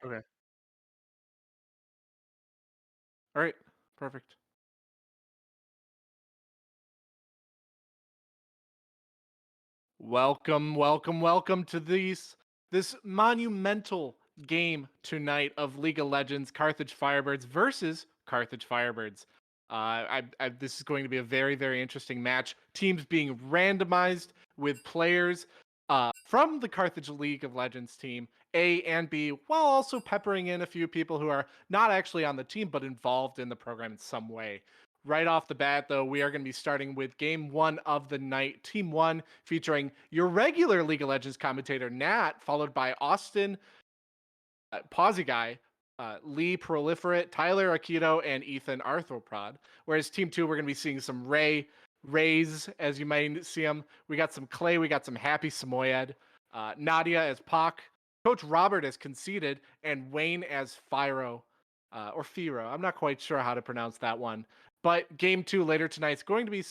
Okay. All right. Perfect. Welcome, welcome, welcome to this monumental game tonight of League of Legends Carthage Firebirds versus Carthage Firebirds. This is going to be a very, very interesting match. Teams being randomized with players from the Carthage League of Legends team, A and B, while also peppering in a few people who are not actually on the team but involved in the program in some way. Right off the bat, though, we are going to be starting with game one of the night. Team one featuring your regular League of Legends commentator, Nat, followed by Austin, Pawsy Guy, Lee Proliferate, Tyler Akito, and Ethan Arthroprod. Whereas team two, we're going to be seeing some Rays, as you might see them. We got some Clay, we got some Happy Samoyed, Nadia as Pac, Coach Robert as Conceited, and Wayne as Fyro, or Firo. I'm not quite sure how to pronounce that one. But game two later tonight is going to be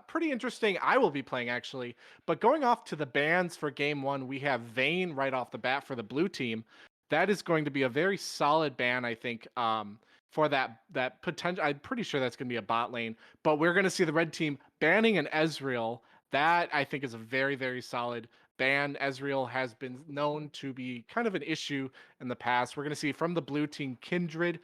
pretty interesting. I will be playing actually. But going off to the bans for game one, we have Vayne right off the bat for the blue team. That is going to be a very solid ban, I think, for that potential. I'm pretty sure that's going to be a bot lane, but we're going to see the red team banning an Ezreal. That I think is a very, very solid ban. Ezreal has been known to be kind of an issue in the past. We're going to see from the blue team Kindred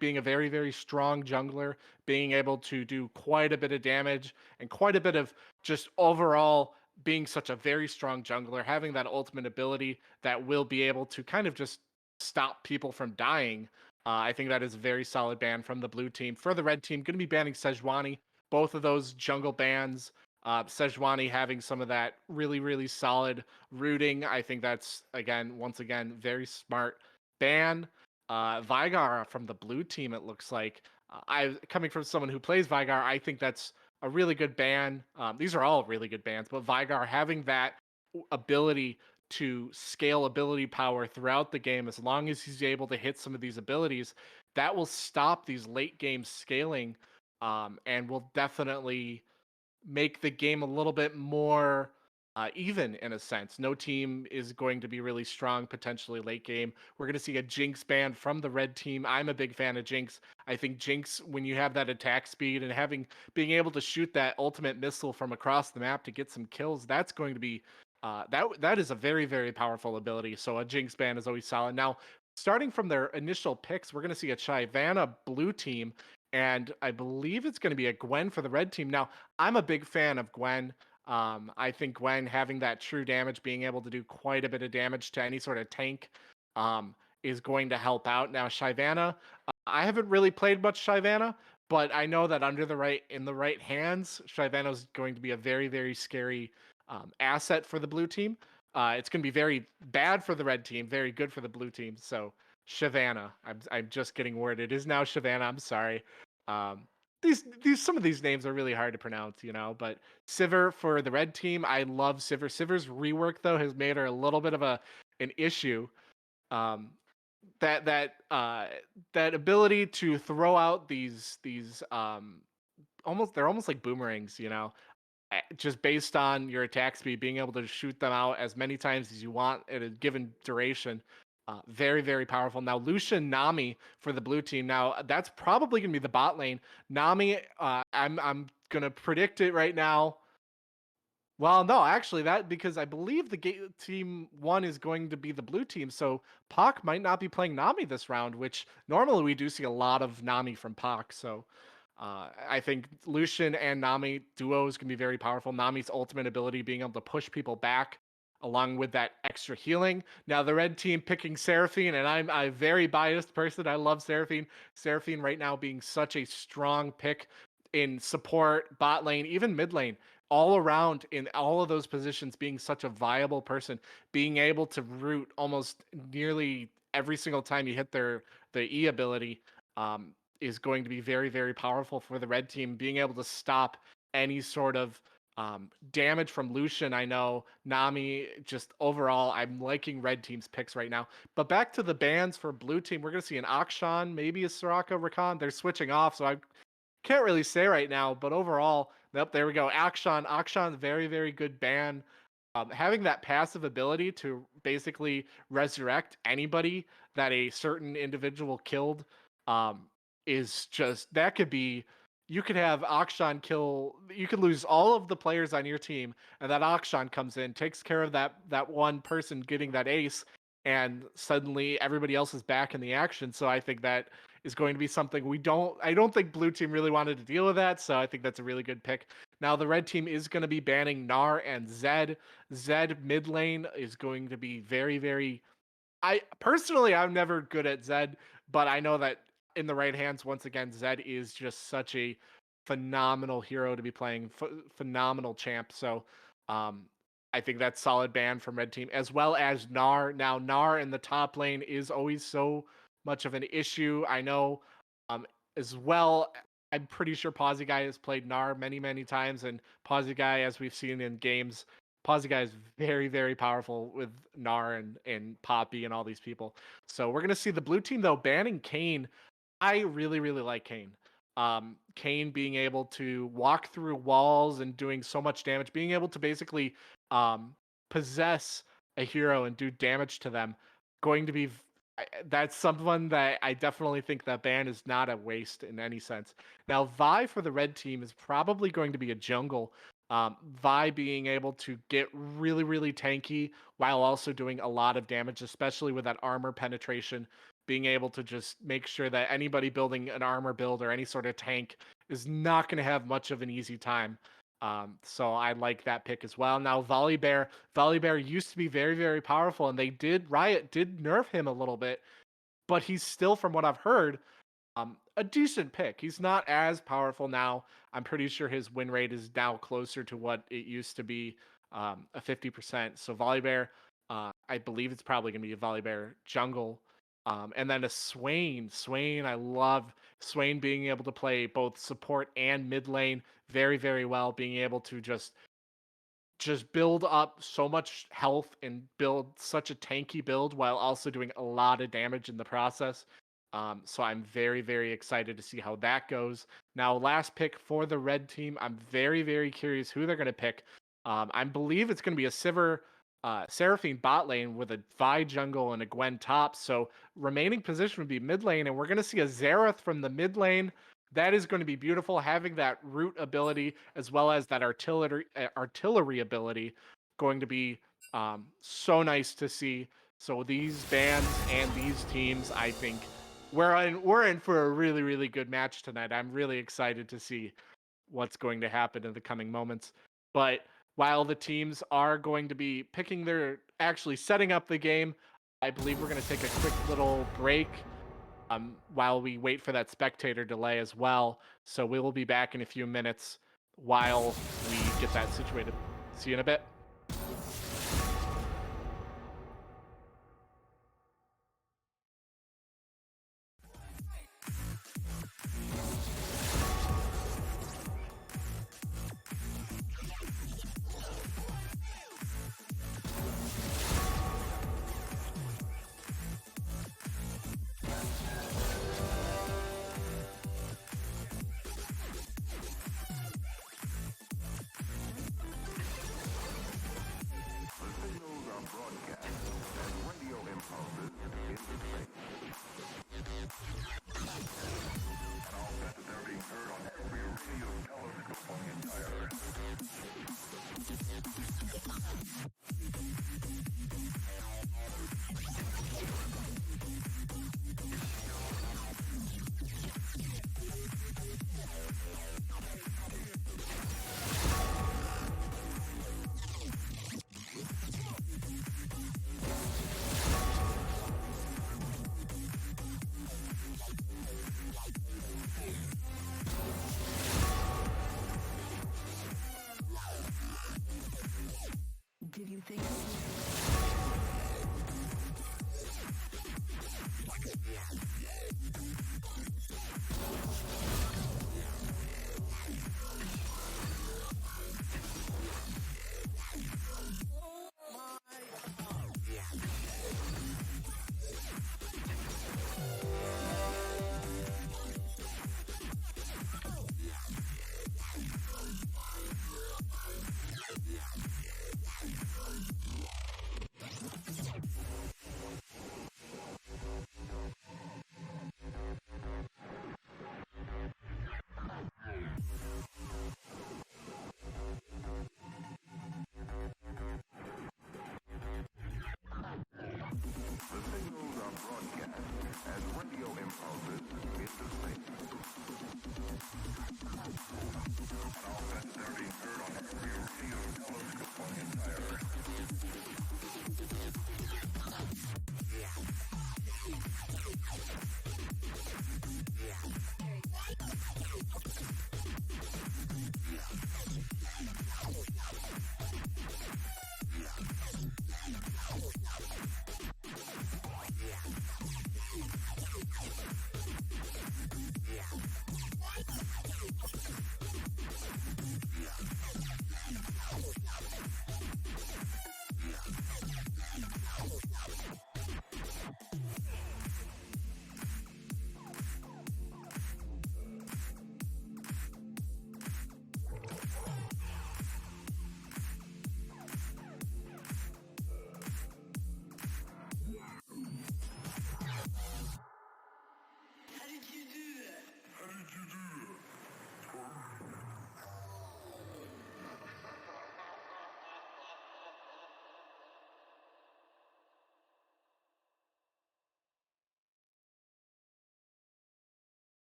being a very, very strong jungler, being able to do quite a bit of damage and quite a bit of just overall being such a very strong jungler, having that ultimate ability that will be able to kind of just stop people from dying. I think that is a very solid ban from the blue team. For the red team, going to be banning Sejuani. Both of those jungle bans. Sejuani having some of that really, really solid rooting. I think that's, again, once again, very smart ban. Vigar from the blue team, it looks like. Coming from someone who plays Vigar, I think that's a really good ban. These are all really good bans, but Vigar having that ability to scale ability power throughout the game, as long as he's able to hit some of these abilities, that will stop these late game scaling, and will definitely make the game a little bit more even in a sense. No team is going to be really strong potentially late game. We're going to see a Jinx ban from the red team. I'm a big fan of Jinx. I think Jinx, when you have that attack speed and being able to shoot that ultimate missile from across the map to get some kills, that's going to be that is a very, very powerful ability. So a Jinx ban is always solid. Now, starting from their initial picks, we're going to see a Shyvana blue team, and I believe it's going to be a Gwen for the red team. Now, I'm a big fan of Gwen. I think Gwen having that true damage, being able to do quite a bit of damage to any sort of tank, is going to help out. Now, Shyvana, I haven't really played much Shyvana, but I know that in the right hands, Shyvana is going to be a very, very scary asset for the blue team. It's going to be very bad for the red team, very good for the blue team. So Shyvana, I'm just getting word. It is now Shyvana. I'm sorry. Um, these some of these names are really hard to pronounce, but Sivir for the red team, I love Sivir. Sivir's rework though has made her a little bit of an issue. Um, that ability to throw out these they're almost like boomerangs, just based on your attack speed, being able to shoot them out as many times as you want at a given duration. Very, very powerful. Now, Lucian Nami for the blue team. Now, that's probably going to be the bot lane. Nami, I'm going to predict it right now. Well, no, actually, that because I believe team one is going to be the blue team, so Pac might not be playing Nami this round, which normally we do see a lot of Nami from Pac. So I think Lucian and Nami duos can be very powerful. Nami's ultimate ability being able to push people back, along with that extra healing. Now the red team picking Seraphine, and I'm a very biased person. I love Seraphine. Seraphine right now being such a strong pick in support, bot lane, even mid lane, all around in all of those positions, being such a viable person, being able to root almost nearly every single time you hit the E ability, is going to be very, very powerful for the red team, being able to stop any sort of damage from Lucian. I know Nami, just overall, I'm liking red team's picks right now. But back to the bans for blue team, we're going to see an Akshan, maybe a Soraka Rakan. They're switching off, so I can't really say right now, but overall, nope, there we go. Akshan, very, very good ban. having that passive ability to basically resurrect anybody that a certain individual killed um, is just that could be. You could have Akshan kill. You could lose all of the players on your team, and that Akshan comes in, takes care of that one person getting that ace, and suddenly everybody else is back in the action. So I think that is going to be something we don't. I don't think blue team really wanted to deal with that. So I think that's a really good pick. Now the red team is going to be banning Gnar and Zed. Zed mid lane is going to be very, very. I personally, I'm never good at Zed, but I know that in the right hands, once again, Zed is just such a phenomenal hero to be playing, phenomenal champ. So, um, I think that's solid ban from red team, as well as Gnar. Now, Gnar in the top lane is always so much of an issue. I know, as well. I'm pretty sure Pawsey Guy has played Gnar many, many times, and Pawsey Guy, as we've seen in games, Pawsey Guy is very, very powerful with Gnar and Poppy and all these people. So we're gonna see the blue team though banning Kayn. I really, really like Kayn. Kayn being able to walk through walls and doing so much damage, being able to basically um, possess a hero and do damage to them, going to be that's someone that I definitely think that ban is not a waste in any sense. Now, Vi for the red team is probably going to be a jungle. Vi being able to get really, really tanky while also doing a lot of damage, especially with that armor penetration, being able to just make sure that anybody building an armor build or any sort of tank is not going to have much of an easy time. So I like that pick as well. Now, Volibear used to be very, very powerful, and Riot did nerf him a little bit, but he's still, from what I've heard, a decent pick. He's not as powerful now. I'm pretty sure his win rate is now closer to what it used to be, a 50%. So Volibear, I believe it's probably going to be a Volibear jungle. And then a Swain. Swain, I love Swain being able to play both support and mid lane very, very well, being able to just build up so much health and build such a tanky build while also doing a lot of damage in the process. So I'm very, very excited to see how that goes. Now, last pick for the red team. I'm very, very curious who they're going to pick. I believe it's going to be a Seraphine bot lane with a Vi jungle and a Gwen top. So remaining position would be mid lane, and we're going to see a Xerath from the mid lane. That is going to be beautiful, having that root ability as well as that artillery ability. Going to be so nice to see. So these bands and these teams, I think we're in for a really, really good match tonight. I'm really excited to see what's going to happen in the coming moments. But while the teams are going to be picking actually setting up the game, I believe we're going to take a quick little break while we wait for that spectator delay as well. So we will be back in a few minutes while we get that situated. See you in a bit.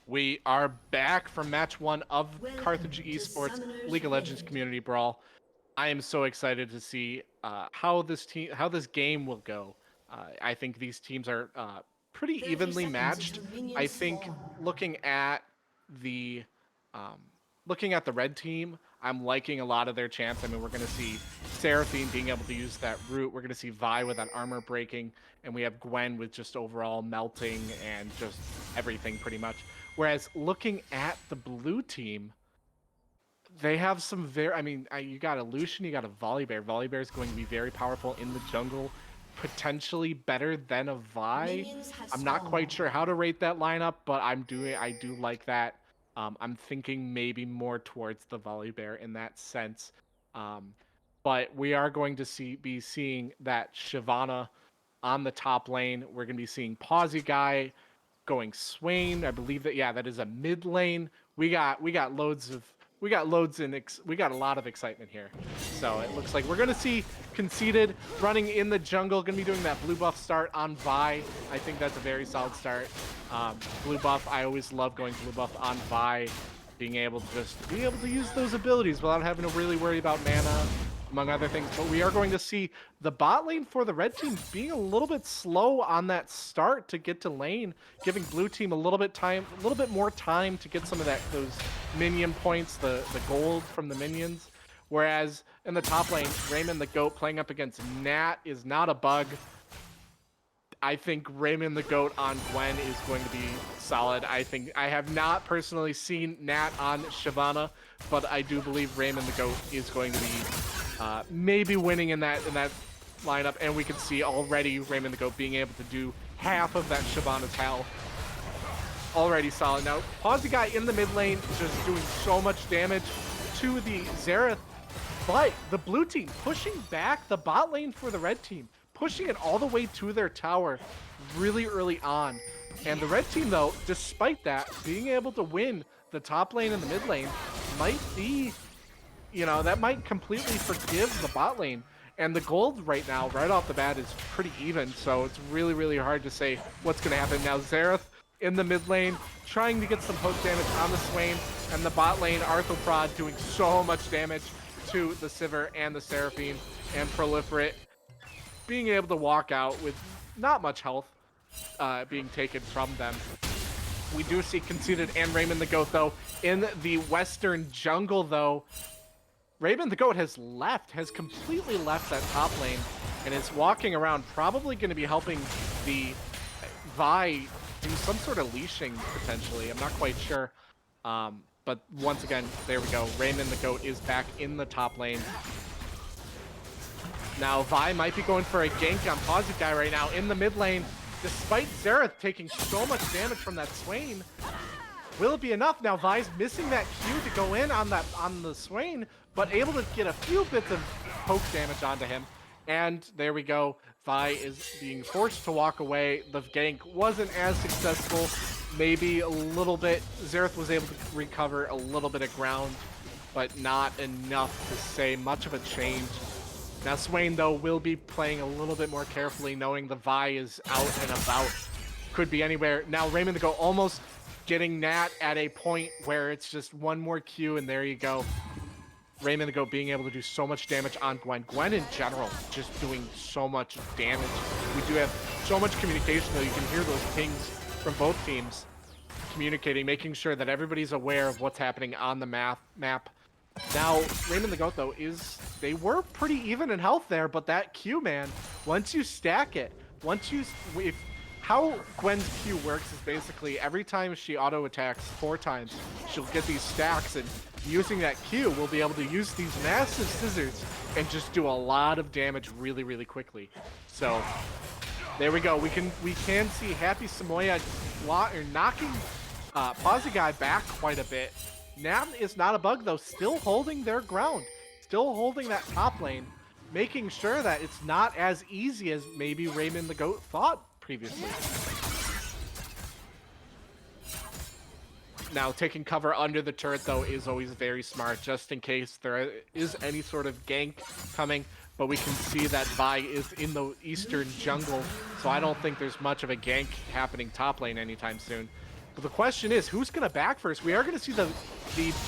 We are back from match one of Carthage Welcome to Esports Summoner's League of Legends Rift. Community Brawl. I am so excited to see how this game will go. I think these teams are pretty 30 evenly seconds matched. until I minions think spawn. the um, looking at the red team, I'm liking a lot of their chance. I mean, we're going to see Seraphine being able to use that root. We're going to see Vi with that armor breaking, and we have Gwen with just overall melting and just everything pretty much. Whereas looking at the blue team, they have some very, I mean, you got a Lucian, you got a Volibear. Volibear is going to be very powerful in the jungle, potentially better than a Vi. Minions have I'm not quite spawned. sure how to rate that lineup, but I do like that. I'm thinking maybe more towards the Volibear in that sense. Um, but we are going to be seeing that Shyvana on the top lane. We're going to be seeing Pawsey Guy going Swain. I believe that, yeah, that is a mid lane. We got loads of we got a lot of excitement here. So it looks like we're gonna see Conceited running in the jungle, gonna be doing that blue buff start on Vi. I think that's a very solid start. Blue buff, I always love going blue buff on Vi, being able to use those abilities without having to really worry about mana, among other things. But we are going to see the bot lane for the red team being a little bit slow on that start to get to lane, giving blue team a little bit more time to get some of those minion points, the gold from the minions. Whereas in the top lane, Raymond the Goat playing up against Nat is not a bug. I think Raymond the Goat on Gwen is going to be solid. I think I have not personally seen Nat on Shyvana, but I do believe Raymond the Goat is going to be maybe winning in that lineup, and we can see already Raymond the Goat being able to do half of that Shyvana's health. Already solid. Now, Pawsey Guy in the mid lane just doing so much damage to the Xerath, but the blue team pushing back the bot lane for the red team, pushing it all the way to their tower really early on. And the red team, though, despite that, being able to win the top lane and the mid lane might be, that might completely forgive the bot lane. And the gold right now, right off the bat, is pretty even, so it's really, really hard to say what's going to happen. Now, Xerath in the mid lane, trying to get some poke damage on the Swain, and the bot lane, Arthroprod, doing so much damage to the Sivir and the Seraphine, and Proliferate being able to walk out with not much health being taken from them. We do see Conceited and Raymond the Goat, though, in the western jungle, though. Raymond the Goat has completely left that top lane, and is walking around, probably going to be helping the Vi do some sort of leashing, potentially. I'm not quite sure. But once again, there we go. Raymond the Goat is back in the top lane. Now, Vi might be going for a gank on Pawsey Guy right now in the mid lane, despite Xerath taking so much damage from that Swain. Will it be enough? Now, Vi's missing that Q to go in on the Swain, but able to get a few bits of poke damage onto him. And there we go. Vi is being forced to walk away. The gank wasn't as successful. Maybe a little bit. Xerath was able to recover a little bit of ground, but not enough to say much of a change. Now, Swain, though, will be playing a little bit more carefully, knowing the Vi is out and about. Could be anywhere. Now, Raymond the Goat almost getting Nat at a point where it's just one more Q, and there you go. Raymond the Goat being able to do so much damage on Gwen. Gwen in general just doing so much damage. We do have so much communication, though. You can hear those pings from both teams communicating, making sure that everybody's aware of what's happening on the map. Now, Raymond the Goat, though, they were pretty even in health there, but that Q, man, once you stack it, how Gwen's Q works is basically every time she auto attacks 4 times, she'll get these stacks, and using that Q, we'll be able to use these massive scissors and just do a lot of damage really, really quickly. So there we go. We can see Happy Samoya knocking Pawsey Guy back quite a bit. Nat is not a bug, though, still holding their ground, still holding that top lane, making sure that it's not as easy as maybe Raymond the Goat thought previously. Now, taking cover under the turret, though, is always very smart, just in case there is any sort of gank coming. But we can see that Vi is in the eastern jungle, so I don't think there's much of a gank happening top lane anytime soon. But the question is, who's going to back first? We are going to see the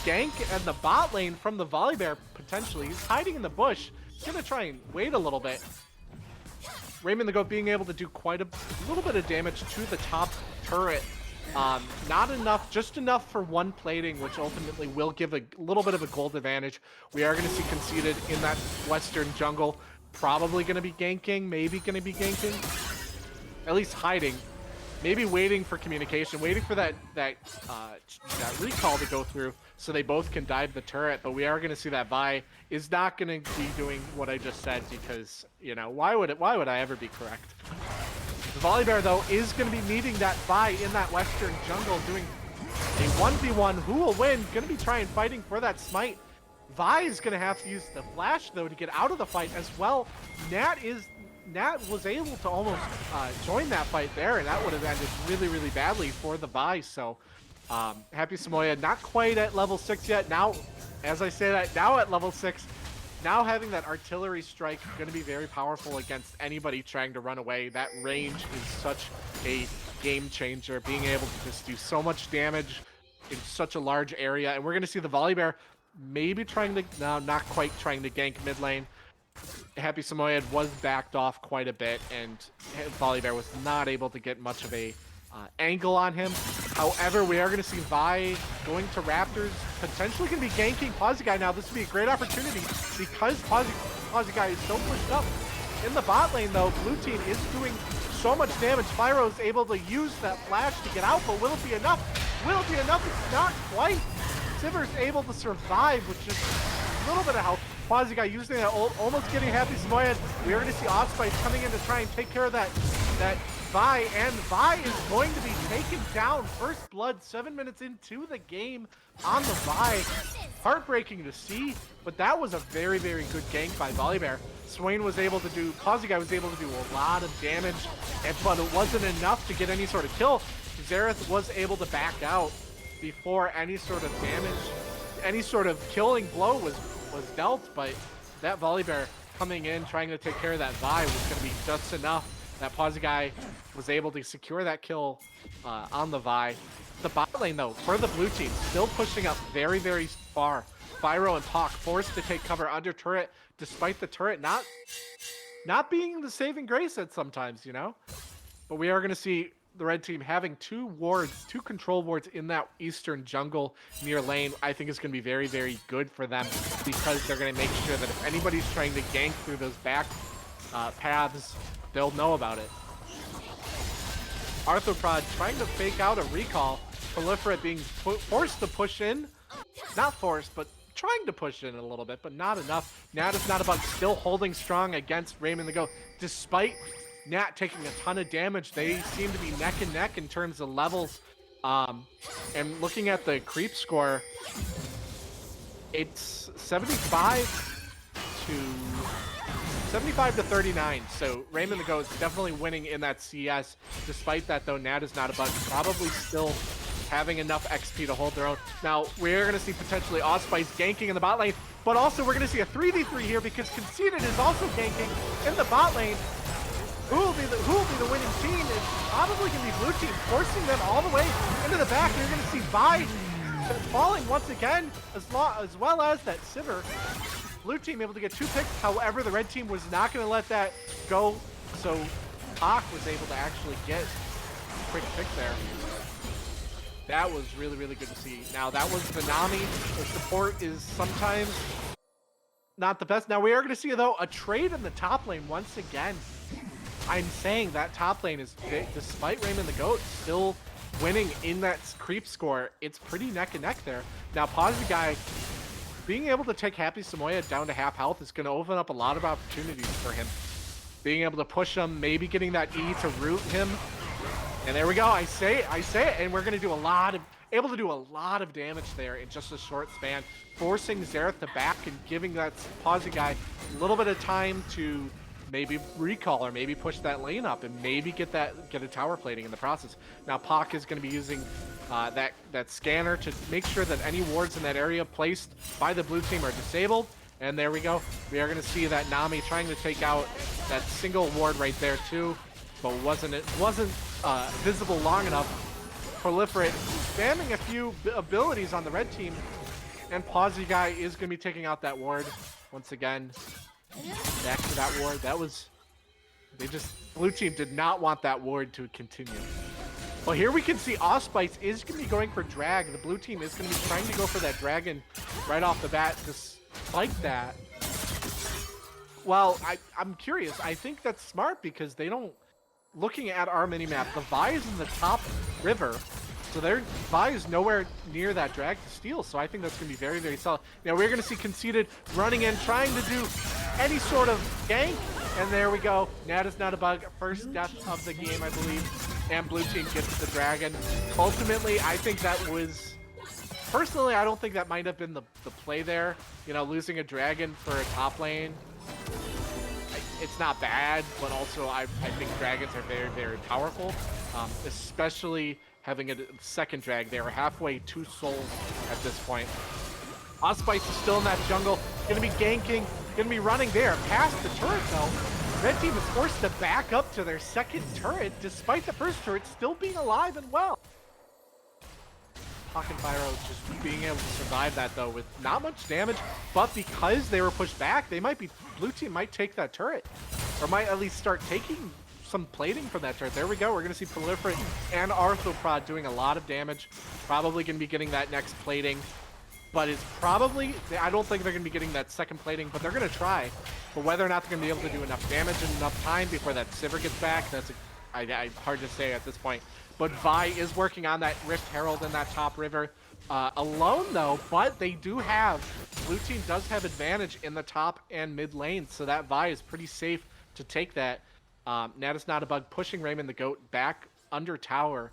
gank and the bot lane from the Volibear potentially. He's hiding in the bush. He's going to try and wait a little bit. Raymond the Goat being able to do quite a little bit of damage to the top turret. Not enough, just enough for one plating, which ultimately will give a little bit of a gold advantage. We are going to see Conceited in that western jungle. Probably going to be ganking, maybe going to be ganking. At least hiding. Maybe waiting for communication, waiting for that recall to go through so they both can dive the turret. But we are going to see that Vi is not going to be doing what I just said because, you know, why would I ever be correct? The Volibear, though, is going to be meeting that Vi in that western jungle, doing a 1v1. Who will win? Going to be fighting for that smite. Vi is going to have to use the flash, though, to get out of the fight as well. Nat was able to almost join that fight there, and that would have ended really, really badly for the Vi. So, Happy Samoyed, not quite at level 6 yet. Now, as I say that, now at level 6, now having that artillery strike going to be very powerful against anybody trying to run away. That range is such a game changer, being able to just do so much damage in such a large area. And we're going to see the Volibear maybe trying to, no, not quite trying to gank mid lane. Happy Samoyed was backed off quite a bit, and Volibear was not able to get much of a angle on him. However, we are going to see Vi going to Raptors, potentially going to be ganking Pawsey now. This would be a great opportunity because Pawsey is so pushed up. In the bot lane, though, blue team is doing so much damage. Pyro is able to use that flash to get out, but will it be enough? Will it be enough? It's not quite. Sivir's able to survive with just a little bit of health. Pawsey using that ult, almost getting Happy Samoyed. We are going to see Osspice coming in to try and take care of that Vi, and Vi is going to be taken down. First blood 7 minutes into the game on the Vi. Heartbreaking to see, but that was a very, very good gank by Volibear. Swain was able to do, Pawsey was able to do a lot of damage, but it wasn't enough to get any sort of kill. Xerath was able to back out before any sort of damage, any sort of killing blow was dealt, but that Volibear coming in, trying to take care of that Vi was going to be just enough. That Pawsey was able to secure that kill on the Vi. The bot lane, though, for the blue team, still pushing up very, very far. Pyro and Pac forced to take cover under turret, despite the turret not being the saving grace at sometimes, you know? But we are going to see the red team having two control wards in that eastern jungle near lane. I think is going to be very, very good for them because they're going to make sure that if anybody's trying to gank through those back paths, they'll know about it. Arthropod trying to fake out a recall. Proliferate being forced to push in. Not forced, but trying to push in a little bit, but not enough. Nat is not about still holding strong against Raymond the Goat. Despite Nat taking a ton of damage, they seem to be neck and neck in terms of levels. And looking at the creep score, it's 75 to 39. So Raymond the Goat is definitely winning in that CS. Despite that, though, Nat is not a bug. Probably still having enough XP to hold their own. Now, we're going to see potentially Osspice ganking in the bot lane, but also we're going to see a 3v3 here because Conceited is also ganking in the bot lane. Who will be the winning team? It's probably going to be blue team, forcing them all the way into the back. You're going to see Vi falling once again, as well as that Sivir. Blue team able to get 2 picks. However, the red team was not going to let that go, so Pac was able to actually get a quick pick there. That was really, really good to see. Now, that was the Nami. The support is sometimes not the best. Now, we are going to see, though, a trade in the top lane once again. I'm saying that top lane is, despite Raymond the Goat still winning in that creep score, it's pretty neck and neck there. Now, Pawsey being able to take Happy Samoyed down to half health is going to open up a lot of opportunities for him. Being able to push him, maybe getting that E to root him. And there we go. I say it, and we're going to do able to do a lot of damage there in just a short span, forcing Xerath to back and giving that Pawsey a little bit of time to maybe recall or maybe push that lane up and maybe get a tower plating in the process. Now Pac is going to be using that scanner to make sure that any wards in that area placed by the blue team are disabled. And there we go. We are going to see that Nami trying to take out that single ward right there too, but wasn't visible long enough. Proliferate spamming a few abilities on the red team. And Pawsy Guy is going to be taking out that ward once again. Back to that ward. That was... Blue team did not want that ward to continue. Well, here we can see Allspice is going to be going for drag. The blue team is going to be trying to go for that dragon right off the bat, despite that. Well, I'm curious. I think that's smart because they don't... Looking at our minimap, the Vi is in the top river. So their Vi is nowhere near that drag to steal. So I think that's going to be very, very solid. Now we're going to see Conceited running in, trying to do any sort of gank. And there we go. That is not a bug. First death of the game, I believe. And blue team gets the dragon. Ultimately, I think that was... Personally, I don't think that might have been the play there. You know, losing a dragon for a top lane. It's not bad, but also I think dragons are very, very powerful. Especially having a second drag. They were halfway to souls at this point. Allspice is still in that jungle. Gonna be ganking. Gonna be running there. Past the turret though. Red team is forced to back up to their second turret, despite the first turret still being alive and well. Pocket Pyro just being able to survive that though with not much damage, but because they were pushed back, blue team might take that turret, or might at least start taking some plating from that turret. There we go. We're going to see Proliferate and Arthroprod doing a lot of damage. Probably going to be getting that next plating, but it's probably, I don't think they're going to be getting that second plating, but they're going to try. But whether or not they're going to be able to do enough damage in enough time before that Sivir gets back, that's hard to say at this point. But Vi is working on that Rift Herald in that top river alone though, but they do have, blue team does have advantage in the top and mid lane, so that Vi is pretty safe to take that. Nat is not a bug, pushing Raymond the Goat back under tower.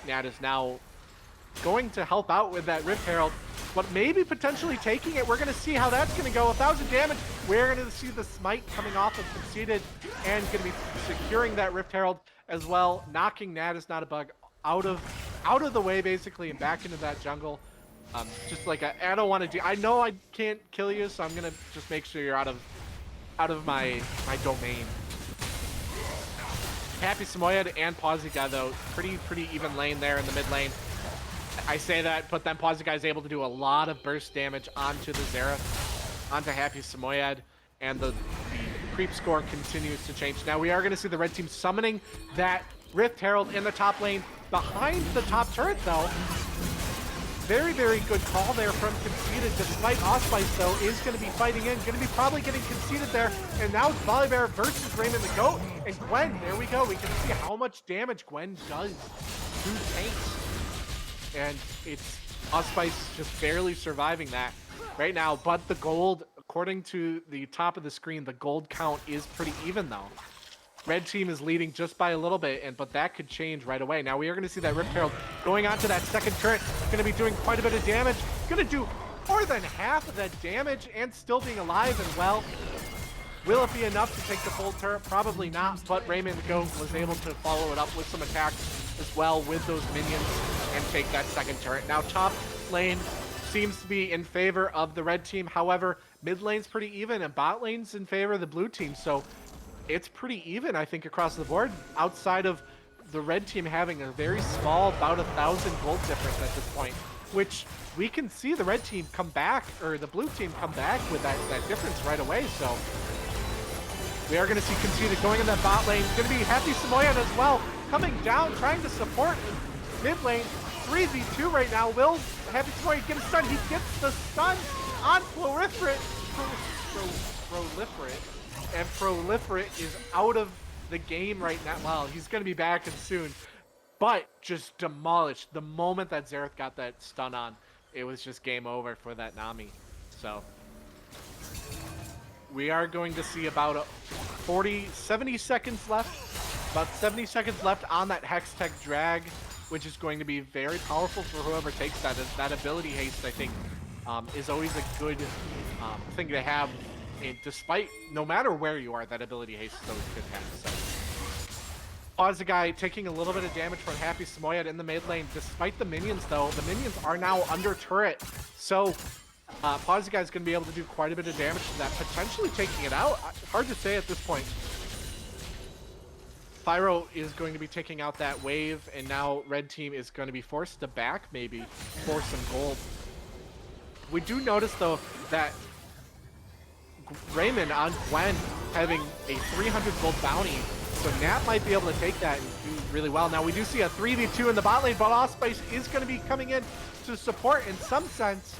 Nat is now going to help out with that Rift Herald, but maybe potentially taking it. We're going to see how that's going to go. 1,000 damage. We're going to see the smite coming off of Conceited and going to be securing that Rift Herald as well, knocking Nat is not a bug out of the way basically and back into that jungle. Just like I don't want to do. I know I can't kill you, so I'm going to just make sure you're out of my domain. Happy Samoyed and Pawsy Guy though, pretty even lane there in the mid lane. I say that, but then Pawsy Guy is able to do a lot of burst damage onto the Xerath, onto Happy Samoyed, and the creep score continues to change. Now we are going to see the red team summoning that Rift Herald in the top lane behind the top turret though. Very, very good call there from Conceited, despite Allspice though is going to be fighting in, going to be probably getting Conceited there, and now it's Volibear versus Raymond the Goat, and Gwen, there we go, we can see how much damage Gwen does to tanks. And it's Allspice just barely surviving that right now, but the gold, according to the top of the screen, the gold count is pretty even though. Red team is leading just by a little bit, but that could change right away. Now we are going to see that Rift Herald going on to that second turret, going to be doing quite a bit of damage, going to do more than half of that damage and still being alive and well. Will it be enough to take the full turret? Probably not, but Raymond the Goat was able to follow it up with some attacks as well with those minions and take that second turret. Now top lane seems to be in favor of the red team. However, mid lane's pretty even and bot lane's in favor of the blue team. So it's pretty even, I think, across the board, outside of the red team having a very small, about 1,000 gold difference at this point, which we can see the red team come back, or the blue team come back with that difference right away. So we are going to see Conceited going in that bot lane. Going to be Happy Samoyed as well, coming down, trying to support mid lane. 3v2 right now. Will Happy Samoyed get a stun? He gets the stun on Proliferate. And Proliferate is out of the game right now. Well, he's going to be back in soon, but just demolished. The moment that Xerath got that stun on, it was just game over for that Nami. So we are going to see about 70 seconds left. About 70 seconds left on that Hextech drag, which is going to be very powerful for whoever takes that. That ability haste, I think, is always a good thing to have. Despite, no matter where you are, that ability haste is always good to have. So Pawsy Guy taking a little bit of damage from Happy Samoyed in the mid lane. Despite the minions though, the minions are now under turret. So Pawsy Guy is going to be able to do quite a bit of damage to that, potentially taking it out. Hard to say at this point. Pyro is going to be taking out that wave, and now red team is going to be forced to back maybe for some gold. We do notice though that Raymond on Gwen having a 300 gold bounty, so Nat might be able to take that and do really well. Now we do see a 3v2 in the bot lane, but Allspice is going to be coming in to support in some sense,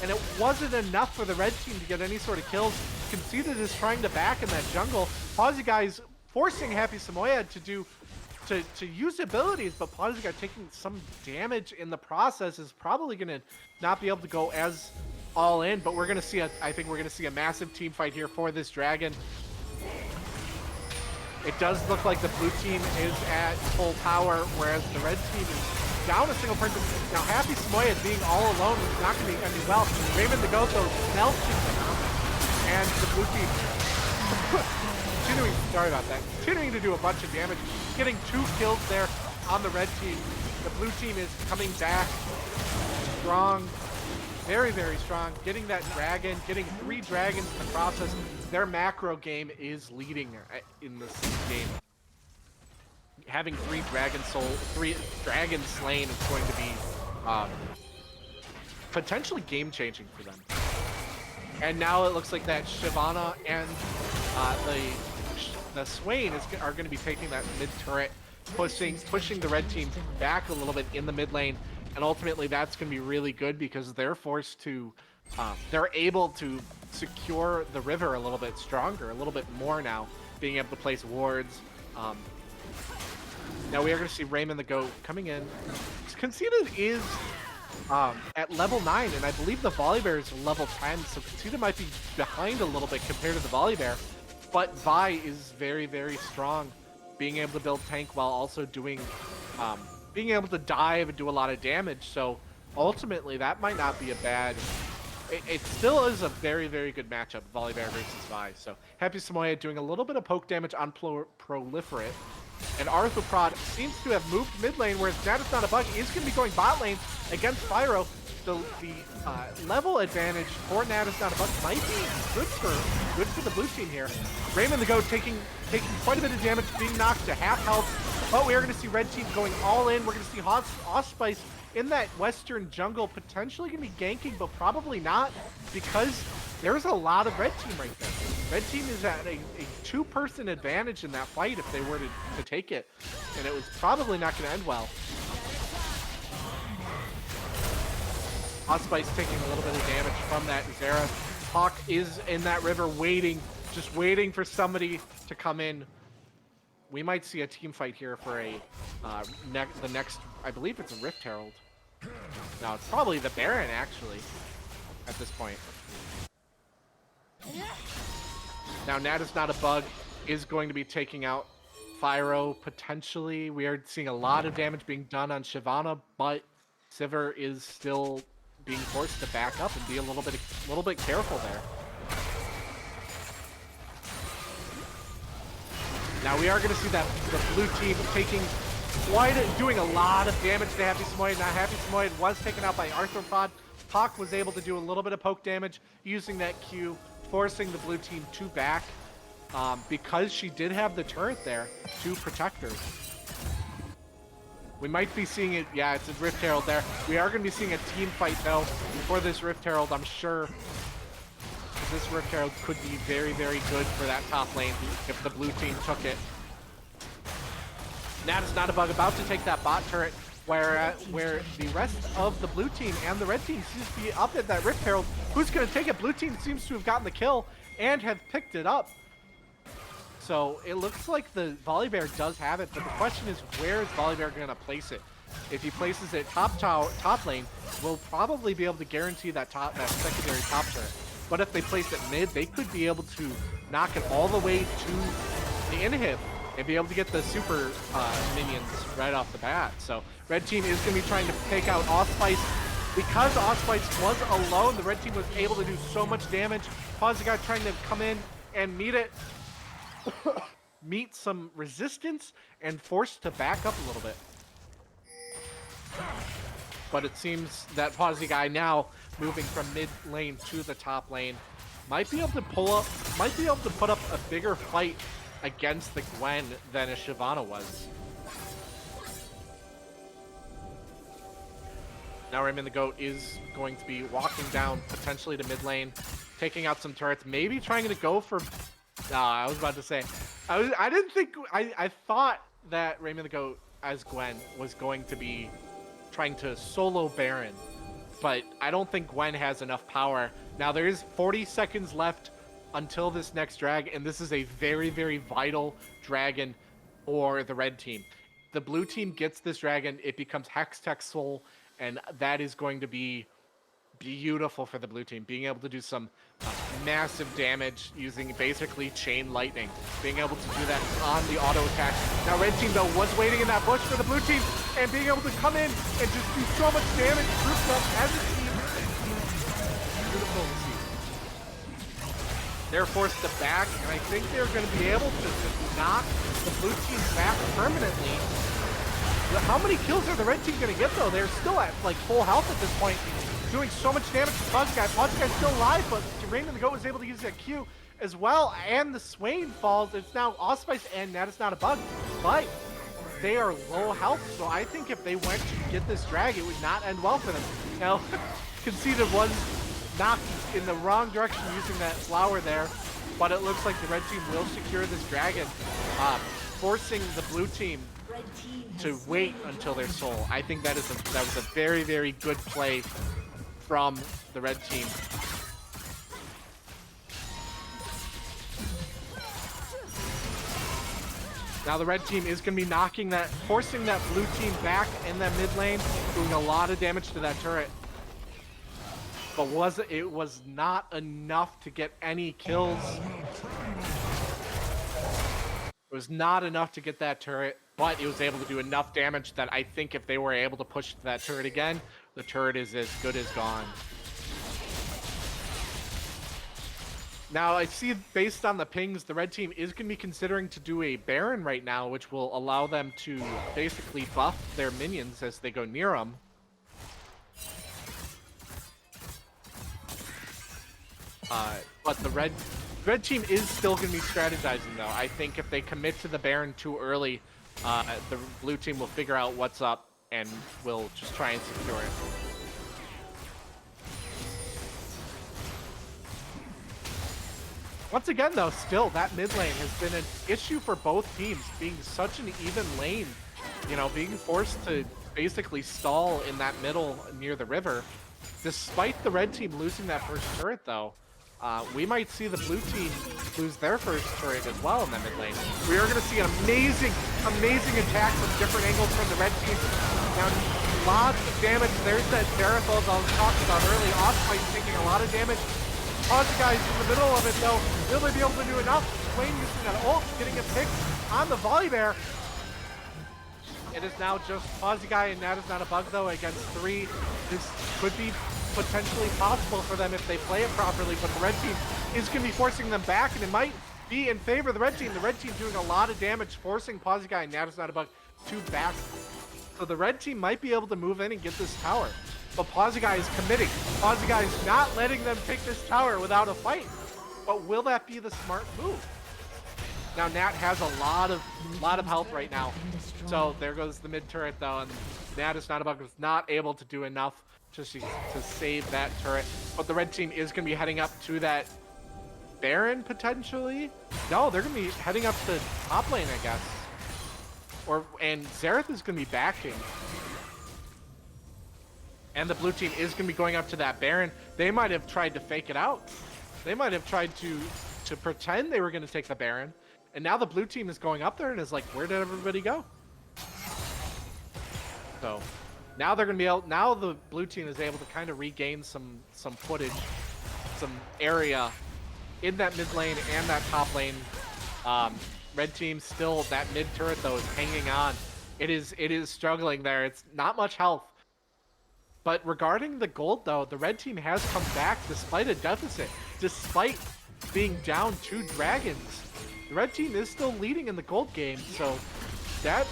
and it wasn't enough for the red team to get any sort of kills. Conceded is trying to back in that jungle. Pawsey Guy's forcing Happy Samoyed to use abilities, but Pawsey Guy taking some damage in the process is probably going to not be able to go as all in, but we're going to see I think we're going to see a massive team fight here for this dragon. It does look like the blue team is at full power, whereas the red team is down a single person. Now Happy Samoyed being all alone is not going to be ending well. Raymond the Goat though melting them, and the blue team continuing to do a bunch of damage, getting 2 kills there on the red team. The blue team is coming back strong, very, very strong, getting that dragon, getting 3 dragons in the process. Their macro game is leading in this game. Having 3 dragons slain is going to be potentially game-changing for them. And now it looks like that Shyvana and the Swain are going to be taking that mid turret, pushing the red team back a little bit in the mid lane, and ultimately that's going to be really good because they're forced to, they're able to secure the river a little bit stronger, a little bit more now, being able to place wards. Now we are going to see Raymond the Goat coming in. Conceded is at level 9, and I believe the Volibear is level 10, so Conceded might be behind a little bit compared to the Volibear. But Vi is very, very strong, being able to build tank while also doing, being able to dive and do a lot of damage. So ultimately, that might not be a bad. It still is a very, very good matchup, Volibear versus Vi. So Happy Samoyed doing a little bit of poke damage on Proliferate. And Arthroprod seems to have moved mid lane, whereas Nat is not a bug. He is going to be going bot lane against Pyro. The level advantage for Nat is not a bug might be good for the blue team here. Raymond the Goat taking quite a bit of damage, being knocked to half health. But we are going to see red team going all in. We're going to see Allspice in that western jungle, potentially going to be ganking, but probably not, because there's a lot of red team right there. Red team is at a 2-person advantage in that fight if they were to take it, and it was probably not going to end well. Allspice taking a little bit of damage from that. Zera. Hawk is in that river just waiting for somebody to come in. We might see a team fight here for the next, I believe it's a Rift Herald. No, it's probably the Baron, actually, at this point. Now, Nat is not a bug, is going to be taking out Pyro, potentially. We are seeing a lot of damage being done on Shyvana, but Sivir is still being forced to back up and be a little bit careful there. Now we are going to see that the blue team doing a lot of damage to Happy Samoyed. Now Happy Samoyed was taken out by Arthropod. Puck was able to do a little bit of poke damage using that Q, forcing the blue team to back because she did have the turret there to protect her. We might be seeing it. Yeah, it's a Rift Herald there. We are going to be seeing a team fight, though, for this Rift Herald, I'm sure. This Rift Herald could be very, very good for that top lane if the blue team took it. Nat is not a bug, about to take that bot turret, where the rest of the blue team and the red team seems to be up at that Rift Herald. Who's going to take it? Blue team seems to have gotten the kill and have picked it up. So it looks like the Volibear does have it, but the question is, where is Volibear going to place it? If he places it top lane, we'll probably be able to guarantee that secondary top turret. But if they place it mid, they could be able to knock it all the way to the inhib and be able to get the super minions right off the bat. So red team is going to be trying to take out Allspice. Because Allspice was alone, the red team was able to do so much damage. Pawsey Guy trying to come in and meet it. Meet some resistance and forced to back up a little bit. But it seems that Pawsey Guy now moving from mid lane to the top lane might be able to put up a bigger fight against the Gwen than a Shyvana was. Now Raymond the Goat is going to be walking down potentially to mid lane, taking out some turrets, maybe trying to go for... I was about to say, I thought that Raymond the Goat as Gwen was going to be trying to solo Baron, but I don't think Gwen has enough power. Now there is 40 seconds left until this next drag, and this is a very, very vital dragon for the red team. The blue team gets this dragon, it becomes Hextech Soul, and that is going to be beautiful for the blue team, being able to do some massive damage using basically chain lightning, being able to do that on the auto attack. Now red team though was waiting in that bush for the blue team and being able to come in and just do so much damage, grouped up as a team. Beautiful to see. They're forced to back, and I think they're going to be able to just knock the blue team back permanently. How many kills are the red team going to get though? They're still at like full health at this point, doing so much damage to Pawsguy. Pawsguy's still alive, but Raymond the Goat was able to use that Q as well, and the Swain falls. It's now Allspice, and that is not a bug, but they are low health, so I think if they went to get this drag, it would not end well for them. Now, Conceited was knocked in the wrong direction using that flower there, but it looks like the red team will secure this dragon, forcing the blue team to wait until their soul. I think that was a very, very good play from the red team. Now the red team is going to be knocking that, forcing that blue team back in that mid lane, doing a lot of damage to that turret. But it was not enough to get any kills. It was not enough to get that turret, but it was able to do enough damage that I think if they were able to push that turret again, the turret is as good as gone. Now I see based on the pings, the red team is going to be considering to do a Baron right now, which will allow them to basically buff their minions as they go near them. But the red team is still going to be strategizing though. I think if they commit to the Baron too early, the blue team will figure out what's up and will just try and secure it. Once again though, still that mid lane has been an issue for both teams, being such an even lane, you know, being forced to basically stall in that middle near the river. Despite the red team losing that first turret though, we might see the blue team lose their first turret as well in that mid lane. We are going to see an amazing attack from different angles from the red team. Now, lots of damage. There's that Zerathos I was talking about early. Osprey taking a lot of damage. Pawsguy in the middle of it though. Will they be able to do enough? Swain using that ult, getting a pick on the volley bear. It is now just Pawsguy, and that is not a bug though against 3. This could be potentially possible for them if they play it properly, but the red team is going to be forcing them back, and it might be in favor of the red team. The red team doing a lot of damage, forcing Pawsguy, and that is not a bug, to back. So the red team might be able to move in and get this tower, but Pawsguy is committing. Pawsguy is not letting them take this tower without a fight. But will that be the smart move? Now Nat has a lot of health right now, so there goes the mid turret though, and Nat is not a bug, was not able to do enough just to save that turret. But the red team is going to be heading up to that Baron potentially. No, they're going to be heading up to top lane, I guess. And Xerath is going to be backing. And the blue team is going to be going up to that Baron. They might have tried to fake it out. They might have tried to pretend they were going to take the Baron. And now the blue team is going up there and is like, where did everybody go? So now they're going to be able, now the blue team is able to kind of regain some footage, some area in that mid lane and that top lane. Red team still, that mid turret though is hanging on. It is struggling there. It's not much health. But regarding the gold though, the red team has come back despite a deficit, despite being down 2 dragons. The red team is still leading in the gold game, so that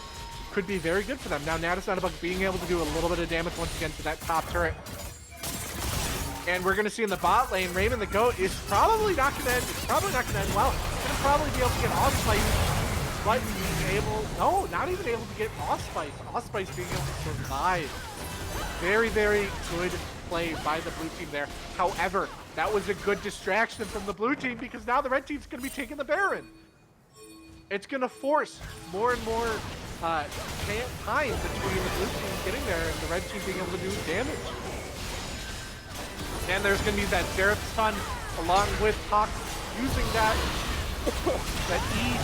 could be very good for them. Now Nat is not about being able to do a little bit of damage once again to that top turret. And we're going to see in the bot lane, Raymond the Goat is probably not going to end. It's probably not going to end well. It's going to probably be able to get Allspice, but being able, no, not even able to get Allspice. Allspice being able to survive. Very, very good play by the blue team there. However, that was a good distraction from the blue team because now the red team's going to be taking the Baron. It's going to force more and more time between the blue team getting there and the red team being able to do damage. And there's going to be that Zereth stun along with Hawk using that E.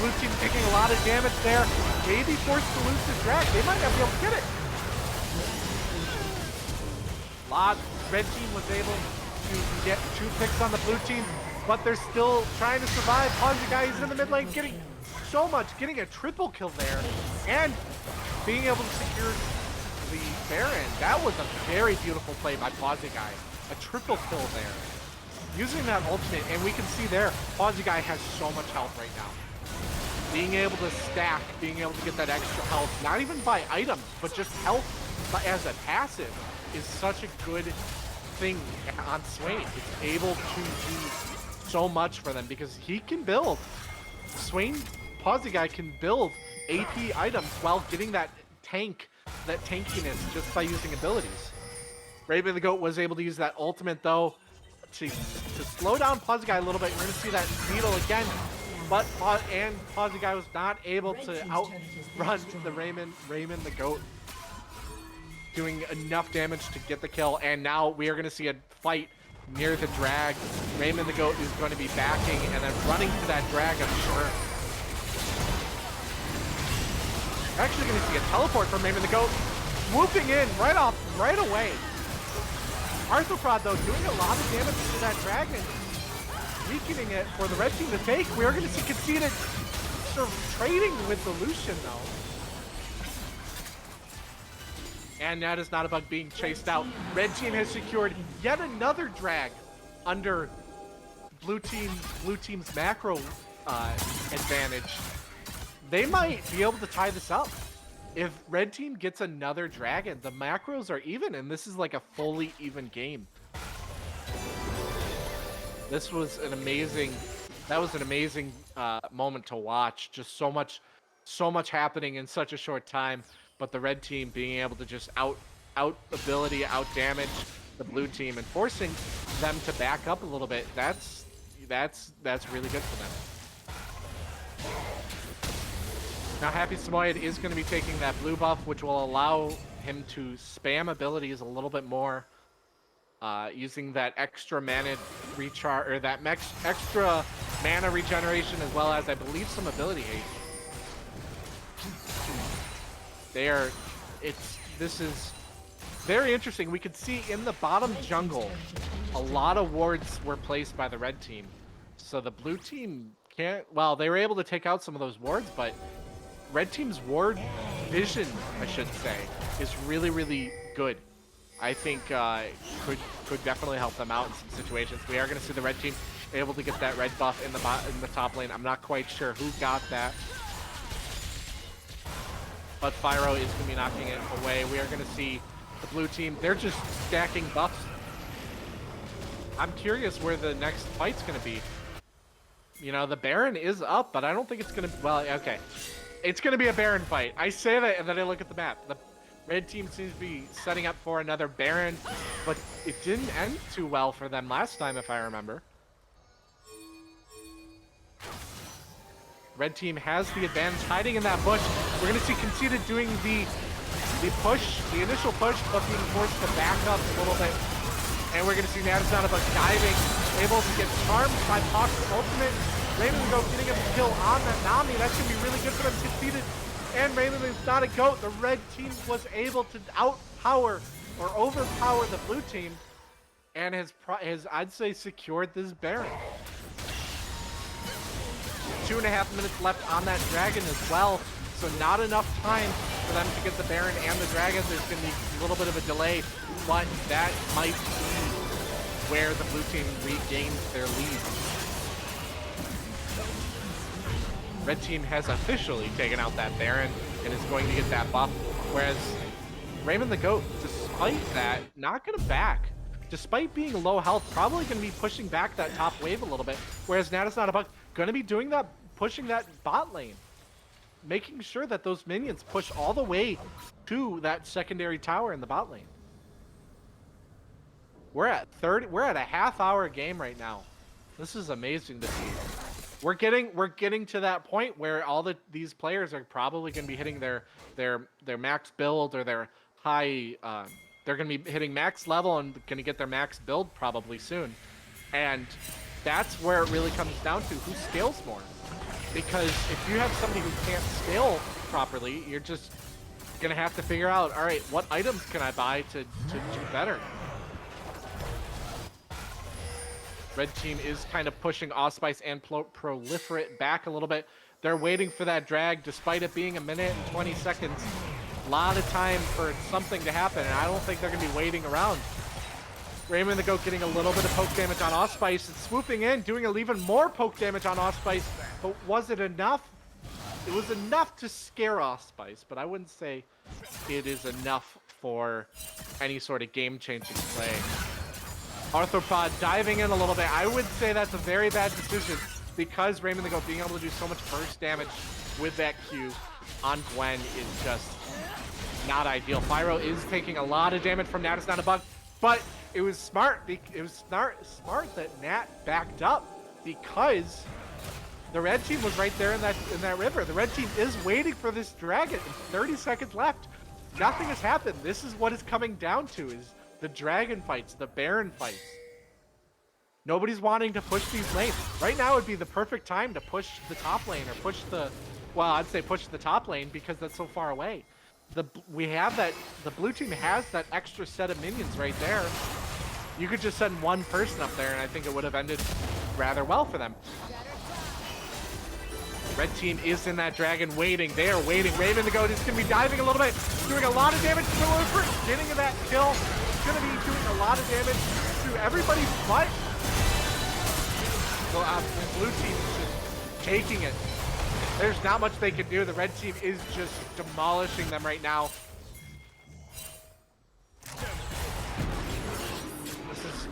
Blue team taking a lot of damage there. Maybe forced to lose the drag. They might not be able to get it. Red team was able to get 2 picks on the blue team, but they're still trying to survive. Pawsey guy is in the mid lane getting so much, getting a triple kill there, and being able to secure the Baron. That was a very beautiful play by Pawsey guy. A triple kill there. Using that ultimate, and we can see there, Pawsey guy has so much health right now. Being able to stack, being able to get that extra health, not even by items, but just health as a passive, is such a good thing on Swain. It's able to do so much for them because he can build. Swain, Pawsey guy, can build AP items while getting that tankiness just by using abilities. Raven the Goat was able to use that ultimate though to slow down Pawsey guy a little bit. You're going to see that needle again, but Pawsey guy was not able to outrun the Raymond the Goat, doing enough damage to get the kill. And now we are going to see a fight near the drag. Raymond the Goat is going to be backing and then running to that drag, I'm sure. We're actually going to see a teleport from Raymond the Goat, swooping in right away. Arthroprod though doing a lot of damage to that dragon, weakening it for the red team to take. We are going to see Conceited sort of trading with the Lucian though. And that is not a bug being chased out. Red team has secured yet another drag under blue team's macro advantage. They might be able to tie this up. If red team gets another dragon, the macros are even, and this is like a fully even game. This was an amazing, moment to watch. Just so much happening in such a short time. But the red team being able to just out damage the blue team and forcing them to back up a little bit. That's really good for them. Now Happy Samoyed is going to be taking that blue buff, which will allow him to spam abilities a little bit more, using that extra mana recharge or that extra mana regeneration, as well as I believe some ability haste. This is very interesting. We could see in the bottom jungle, a lot of wards were placed by the red team. So the blue team can't, well, they were able to take out some of those wards, but red team's ward vision, I should say, is really, really good. I think could definitely help them out in some situations. We are going to see the red team able to get that red buff in the top lane. I'm not quite sure who got that, but Fyro is going to be knocking it away. We are going to see the blue team, they're just stacking buffs. I'm curious where the next fight's going to be. You know, the Baron is up, but I don't think it's going to, well, okay. It's going to be a Baron fight. I say that, and then I look at the map. The red team seems to be setting up for another Baron, but it didn't end too well for them last time, if I remember. Red team has the advantage hiding in that bush. We're going to see Conceited doing the initial push, but being forced to back up a little bit. And we're going to see Natashanabuk diving, able to get charmed by Pox's ultimate. Raymond the Goat getting a kill on that Nami. That's going to be really good for them. Conceited and Raymond is not a goat. The red team was able to outpower or overpower the blue team and has I'd say, secured this Baron. 2.5 minutes left on that dragon as well, so not enough time for them to get the Baron and the dragon. There's going to be a little bit of a delay, but that might be where the blue team regains their lead. Red team has officially taken out that Baron and is going to get that buff, whereas Raymond the Goat, despite that, not going to back. Despite being low health, probably going to be pushing back that top wave a little bit, whereas Natashanabuk going to be doing that, pushing that bot lane, making sure that those minions push all the way to that secondary tower in the bot lane. We're at a half-hour game right now. This is amazing to see. We're getting to that point where all these players are probably going to be hitting their max build or their high. They're going to be hitting max level and going to get their max build probably soon, and that's where it really comes down to who scales more. Because if you have somebody who can't scale properly, you're just going to have to figure out, all right, what items can I buy to do better? Red team is kind of pushing Allspice and Proliferate back a little bit. They're waiting for that drag, despite it being 1 minute and 20 seconds. A lot of time for something to happen, and I don't think they're going to be waiting around. Raymond the Goat getting a little bit of poke damage on Allspice and swooping in, doing even more poke damage on Allspice. But was it enough? It was enough to scare Allspice, but I wouldn't say it is enough for any sort of game-changing play. Arthropod diving in a little bit. I would say that's a very bad decision because Raymond the Goat being able to do so much burst damage with that Q on Gwen is just not ideal. Pyro is taking a lot of damage from Nat. It's not a bug, but it was smart. It was smart that Nat backed up because the red team was right there in that river. The red team is waiting for this dragon. 30 seconds left. Nothing has happened. This is what it's coming down to: is the dragon fights, the Baron fights. Nobody's wanting to push these lanes. Right now would be the perfect time to push the top lane or push the, well, I'd say push the top lane because that's so far away. We have that, the blue team has that extra set of minions right there. You could just send one person up there and I think it would have ended rather well for them. Red team is in that dragon waiting. They are waiting. Raven the Goat is going to be diving a little bit, doing a lot of damage to Proliferate, getting that kill. Going to be doing a lot of damage to everybody's butt. So the blue team is just taking it. There's not much they can do. The red team is just demolishing them right now. This is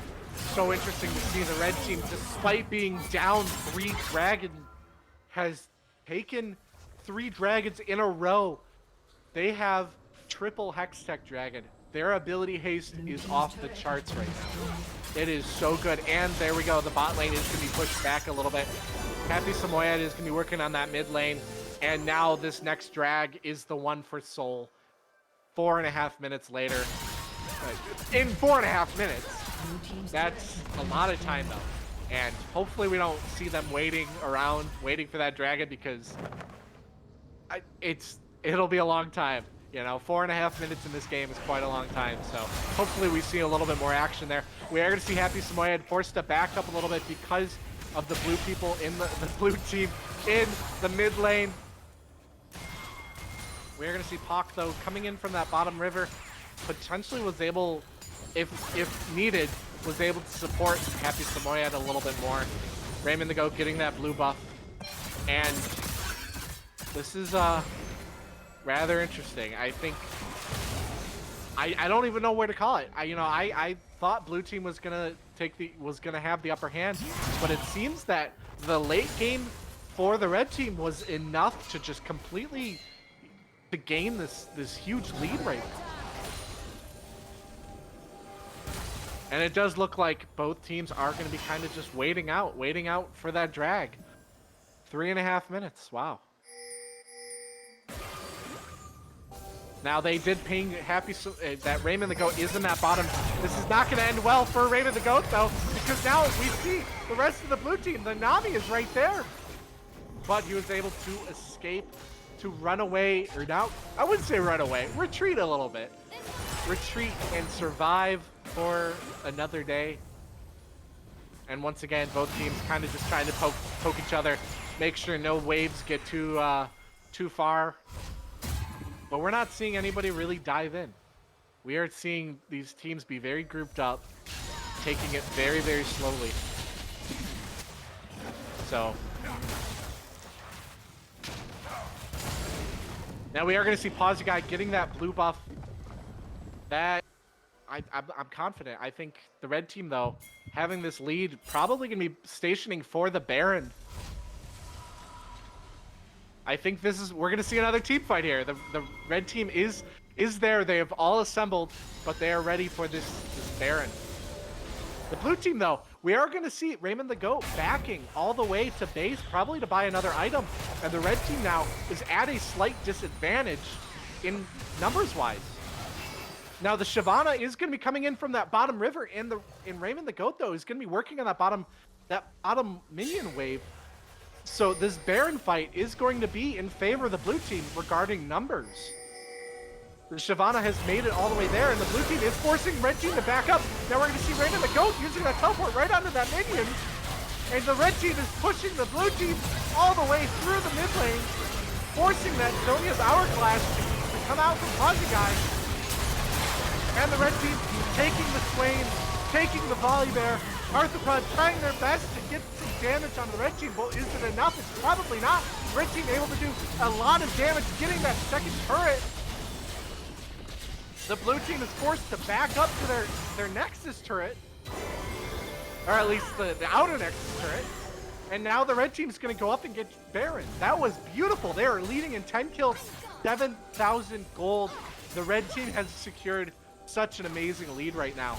so interesting to see. The red team, despite being down 3 dragons, has taken 3 dragons in a row. They have triple Hextech dragon. Their ability haste is off the charts right now. It is so good. And there we go. The bot lane is going to be pushed back a little bit. Happy Samoyed is going to be working on that mid lane. And now this next drag is the one for Soul. 4.5 minutes later. In 4.5 minutes. That's a lot of time though. And hopefully we don't see them waiting around, waiting for that dragon, because it'll be a long time. You know, 4.5 minutes in this game is quite a long time, so hopefully we see a little bit more action there. We are going to see Happy Samoyed forced to back up a little bit because of the blue people in the blue team in the mid lane. We are going to see Pak, though, coming in from that bottom river, potentially was able, if needed, was able to support Happy Samoyed a little bit more. Raymond the Goat getting that blue buff. And this is rather interesting. I think I don't even know where to call it. I thought blue team was gonna have the upper hand, but it seems that the late game for the red team was enough to just completely to gain this huge lead right now. And it does look like both teams are going to be kind of just waiting out for that drag. 3.5 minutes. Wow. Now they did ping Happy that Raymond the Goat is in that bottom. This is not going to end well for Raymond the Goat though, because now we see the rest of the blue team. The Nami is right there, but he was able to escape, to run away, or now I wouldn't say run away, retreat a little bit, retreat and survive for another day. And once again, both teams kind of just trying to poke each other, make sure no waves get too far. But we're not seeing anybody really dive in. We are seeing these teams be very grouped up, taking it very, very slowly. So now we are going to see Pause Guy getting that blue buff. That I'm confident. I think the red team, though, having this lead, probably going to be stationing for the Baron. I think we're gonna see another team fight here. The red team is there. They have all assembled, but they are ready for this Baron. The blue team, though, we are going to see Raymond the Goat backing all the way to base, probably to buy another item. And the red team now is at a slight disadvantage in numbers-wise. Now, the Shyvana is going to be coming in from that bottom river, and Raymond the Goat, though, is going to be working on that bottom minion wave. So this Baron fight is going to be in favor of the blue team regarding numbers. The Shyvana has made it all the way there, and the blue team is forcing red team to back up. Now we're going to see Raymond the Goat using that teleport right onto that minion. And the red team is pushing the blue team all the way through the mid lane, forcing that Zonia's Hourglass to come out from Quasi-Guy. And the red team taking the Swain, taking the volley there. Arthropod trying their best to get some damage on the red team. Well, is it enough? It's probably not. Red team able to do a lot of damage getting that second turret. The blue team is forced to back up to their Nexus turret, or at least the outer Nexus turret, and now the red team's going to go up and get Baron. That was beautiful. They are leading in 10 kills, 7,000 gold. The red team has secured such an amazing lead right now,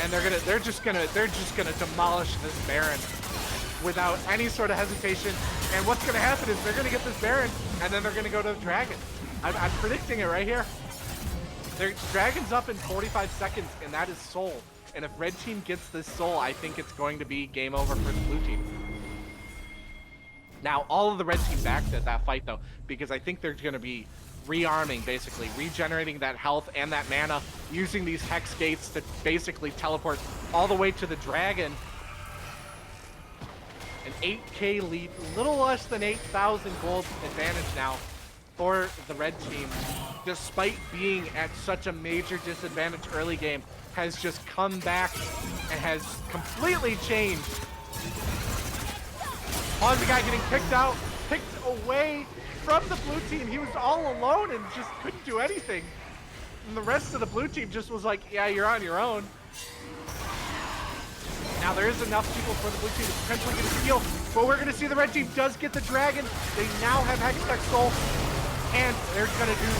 and they're just gonna demolish this Baron without any sort of hesitation. And what's going to happen is they're going to get this Baron, and then they're going to go to the Dragon. I'm predicting it right here. Their Dragon's up in 45 seconds, and that is Soul. And if red team gets this Soul, I think it's going to be game over for the blue team. Now, all of the red team backed at that fight, though, because I think they're going to be rearming, basically, regenerating that health and that mana, using these Hex Gates to basically teleport all the way to the Dragon. An 8k lead, a little less than 8,000 gold advantage now for the red team, despite being at such a major disadvantage early game, has just come back and has completely changed. Quasi-Guy getting picked away from the blue team. He was all alone and just couldn't do anything. And the rest of the blue team just was like, yeah, you're on your own. Now there is enough people for the blue team to potentially get a steal, but we're going to see the red team does get the Dragon. They now have Hextech Soul, and they're going to do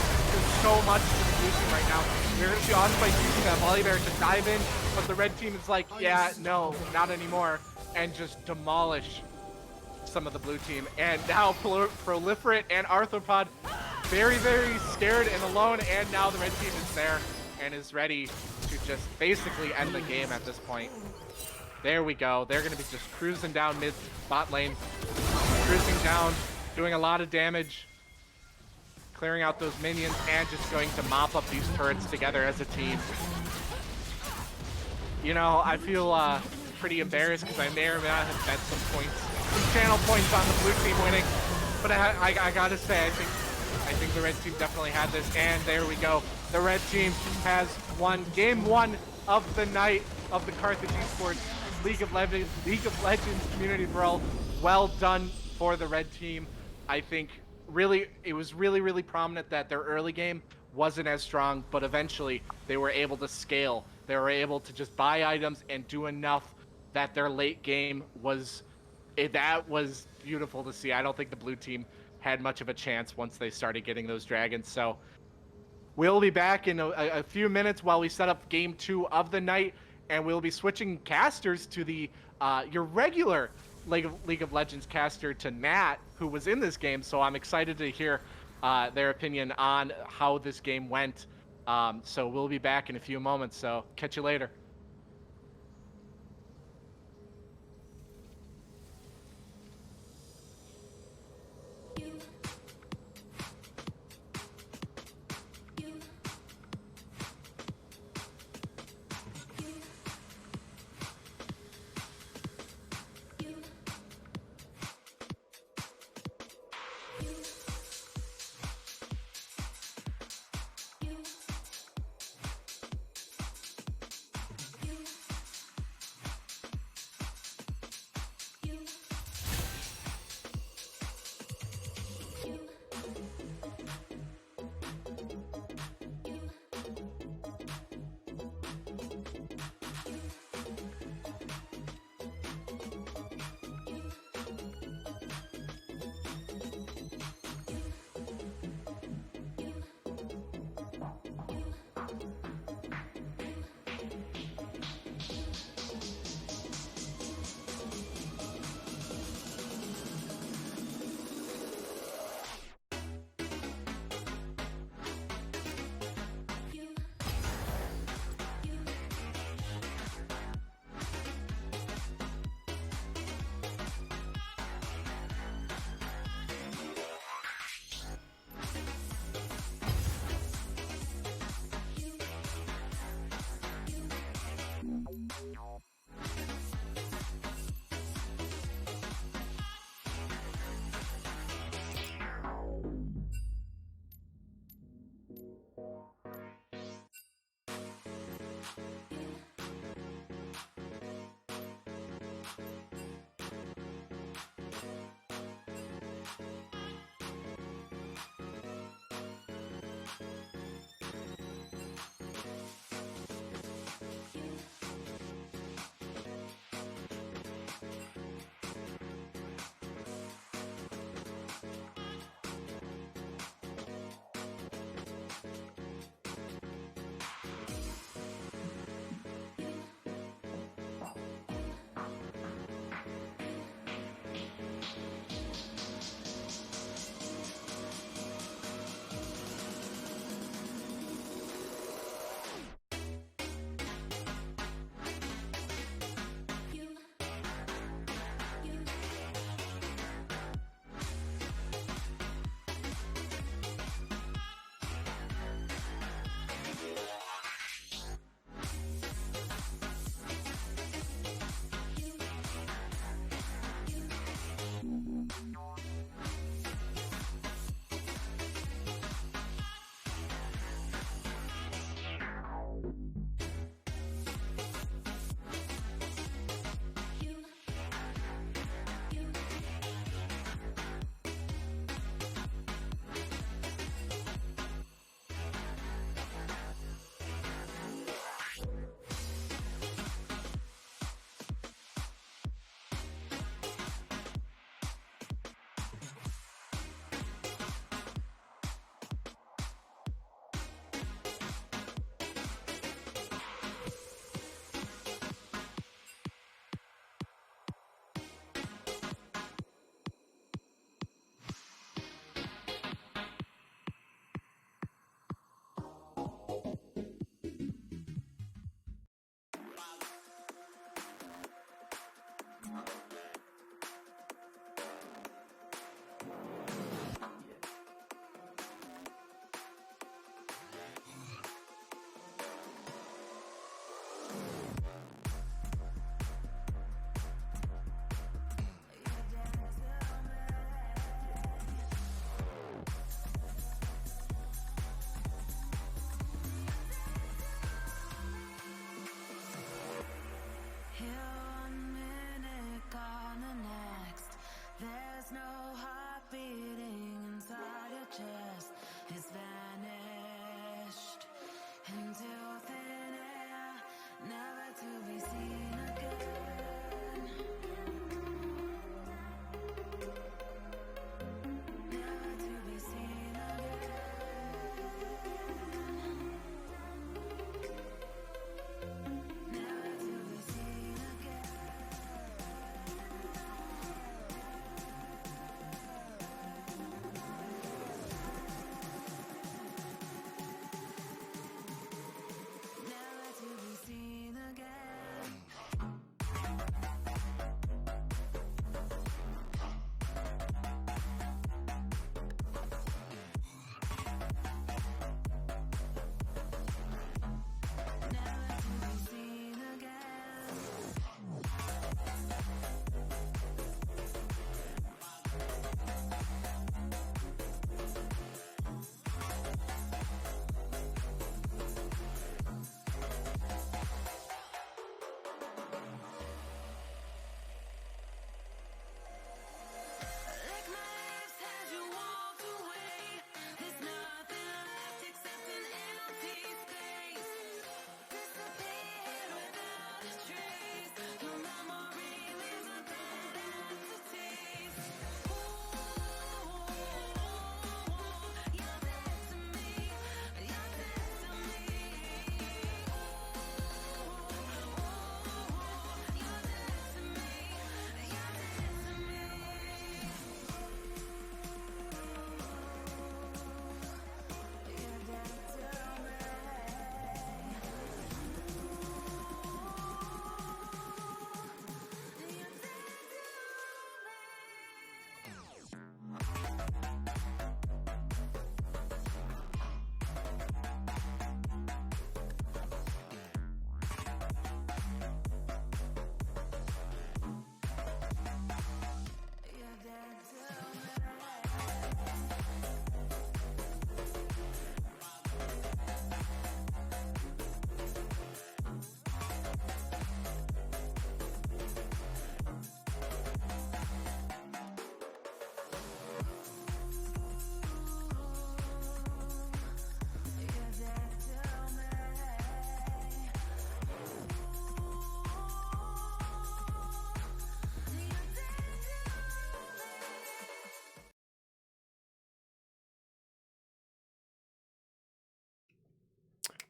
so much to the blue team right now. We're going to see Onspike using that volley bear to dive in, but the red team is like, yeah, no, not anymore, and just demolish some of the blue team. And now Proliferate and Arthropod very, very scared and alone, and now the red team is there and is ready to just basically end the game at this point. There we go. They're going to be just cruising down mid bot lane, cruising down, doing a lot of damage, clearing out those minions, and just going to mop up these turrets together as a team. You know, I feel pretty embarrassed because I may or may not have bet some points, some channel points on the blue team winning, but I gotta say, I think the red team definitely had this, and there we go. The red team has won game 1 of the night of the Carthage Esports League of Legends Community Brawl. Well done for the red team. I think it was really prominent that their early game wasn't as strong, but eventually they were able to scale. They were able to just buy items and do enough that their late game was beautiful to see. I don't think the blue team had much of a chance once they started getting those dragons. So we'll be back in a few minutes while we set up game 2 of the night. And we'll be switching casters to the your regular League of Legends caster, to Nat, who was in this game. So I'm excited to hear their opinion on how this game went. So we'll be back in a few moments. So catch you later.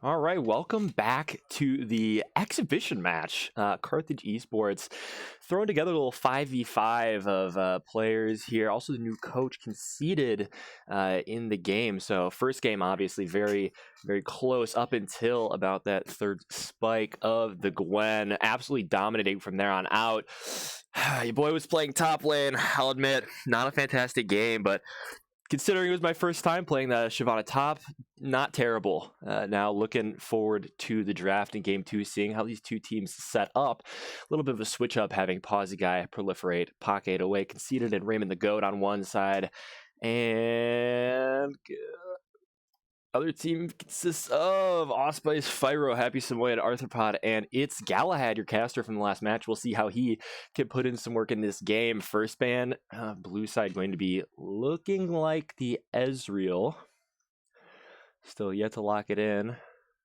All right, welcome back to the exhibition match. Carthage Esports throwing together a little 5v5 of players here. Also, the new coach conceded in the game. So, first game, obviously, very, very close up until about that third spike of the Gwen. Absolutely dominating from there on out. Your boy was playing top lane, I'll admit. Not a fantastic game, but considering it was my first time playing the Shyvana top, not terrible. Now looking forward to the draft in game 2, seeing how these two teams set up. A little bit of a switch up, having Pawsy Guy proliferate, Pocket away, conceded, and Raymond the Goat on one side. And other team consists of Osspice, Fyro, Happy Samoyed, Arthropod, and it's Galahad, your caster from the last match. We'll see how he can put in some work in this game. First ban, blue side going to be looking like the Ezreal. Still yet to lock it in.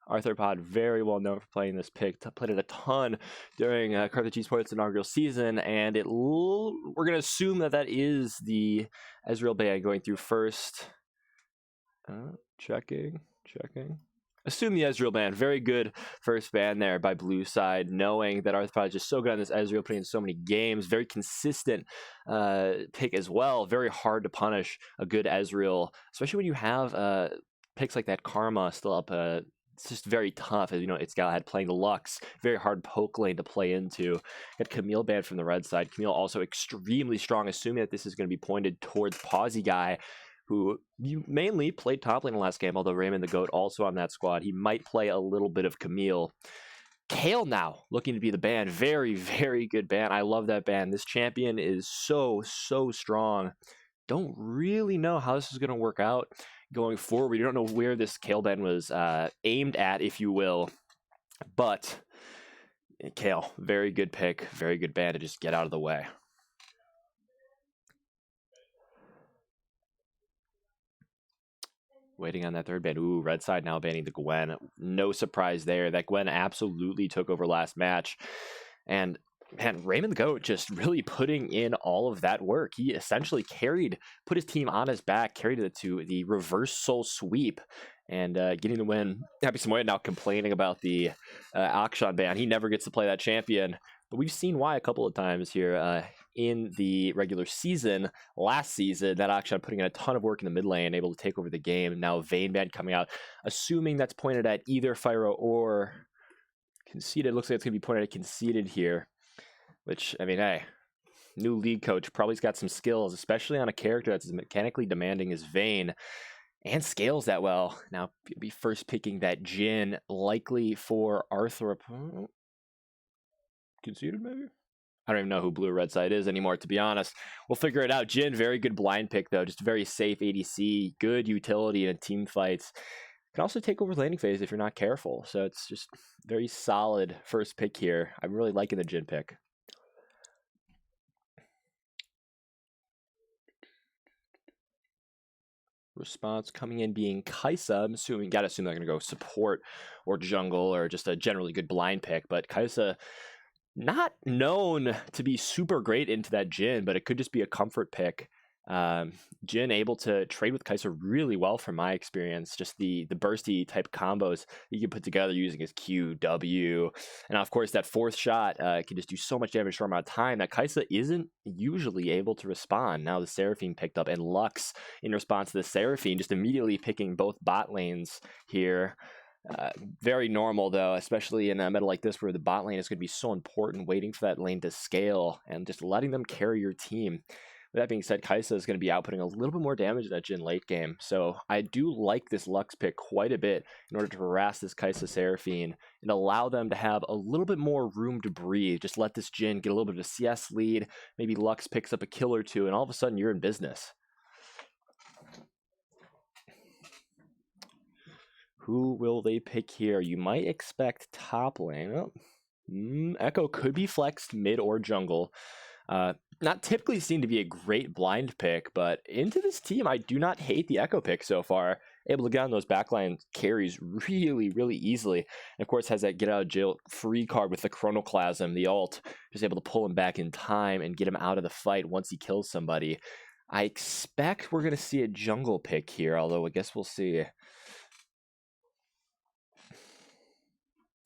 Arthropod, very well known for playing this pick. Played it a ton during Carthage Esports' inaugural season, and we're going to assume that is the Ezreal ban going through first. Checking. Assume the Ezreal ban. Very good first ban there by blue side, knowing that Arthropod is just so good on this Ezreal, putting in so many games. Very consistent pick as well. Very hard to punish a good Ezreal, especially when you have picks like that Karma still up. It's just very tough. You know, it's Galahad playing the Lux. Very hard poke lane to play into. Got Camille banned from the red side. Camille also extremely strong, assuming that this is going to be pointed towards Pawsy Guy, who you mainly played top lane in the last game, although Raymond the Goat also on that squad. He might play a little bit of Camille. Kale now looking to be the ban. Very, very good ban. I love that ban. This champion is so strong. Don't really know how this is going to work out going forward. We don't know where this Kale ban was aimed at, if you will. But Kale, very good pick. Very good ban to just get out of the way. Waiting on that third ban. Ooh, red side now banning the Gwen. No surprise there. That Gwen absolutely took over last match. And man, Raymond the Goat just really putting in all of that work. He essentially put his team on his back, carried it to the reverse soul sweep, and getting the win. Happy Samoyed now complaining about the Akshan ban. He never gets to play that champion. But we've seen why a couple of times here in the regular season. Last season, that Akshan putting in a ton of work in the mid lane, able to take over the game. Now Vayne ban coming out, assuming that's pointed at either Fyro or conceded. Looks like it's going to be pointed at conceded here. Which, I mean, hey, new league coach probably's got some skills, especially on a character that's as mechanically demanding as Vayne, and scales that well. Now, be first picking that Jhin, likely for Arthur. Conceded, maybe? I don't even know who blue or red side is anymore, to be honest. We'll figure it out. Jhin, very good blind pick, though. Just very safe ADC, good utility in team fights. Can also take over laning phase if you're not careful. So it's just very solid first pick here. I'm really liking the Jhin pick. Response coming in being Kaisa. Gotta assume they're gonna go support or jungle or just a generally good blind pick. But Kaisa, not known to be super great into that Jhin, but it could just be a comfort pick. Jhin able to trade with Kaisa really well from my experience. Just the bursty type combos you can put together using his Q, W, and of course that fourth shot can just do so much damage in a short amount of time that Kaisa isn't usually able to respond. Now the Seraphine picked up, and Lux in response to the Seraphine just immediately picking both bot lanes here. Very normal though, especially in a meta like this where the bot lane is going to be so important, waiting for that lane to scale and just letting them carry your team. With that being said, Kaisa is going to be outputting a little bit more damage in that Jhin late game. So I do like this Lux pick quite a bit in order to harass this Kaisa Seraphine and allow them to have a little bit more room to breathe. Just let this Jhin get a little bit of a CS lead. Maybe Lux picks up a kill or two, and all of a sudden you're in business. Who will they pick here? You might expect top lane. Oh, Echo could be flexed mid or jungle. Not typically seen to be a great blind pick, but into this team, I do not hate the Echo pick so far. Able to get on those backline carries really easily. And of course, has that get out of jail free card with the Chronoclasm, the ult. Just able to pull him back in time and get him out of the fight once he kills somebody. I expect we're going to see a jungle pick here, although I guess we'll see.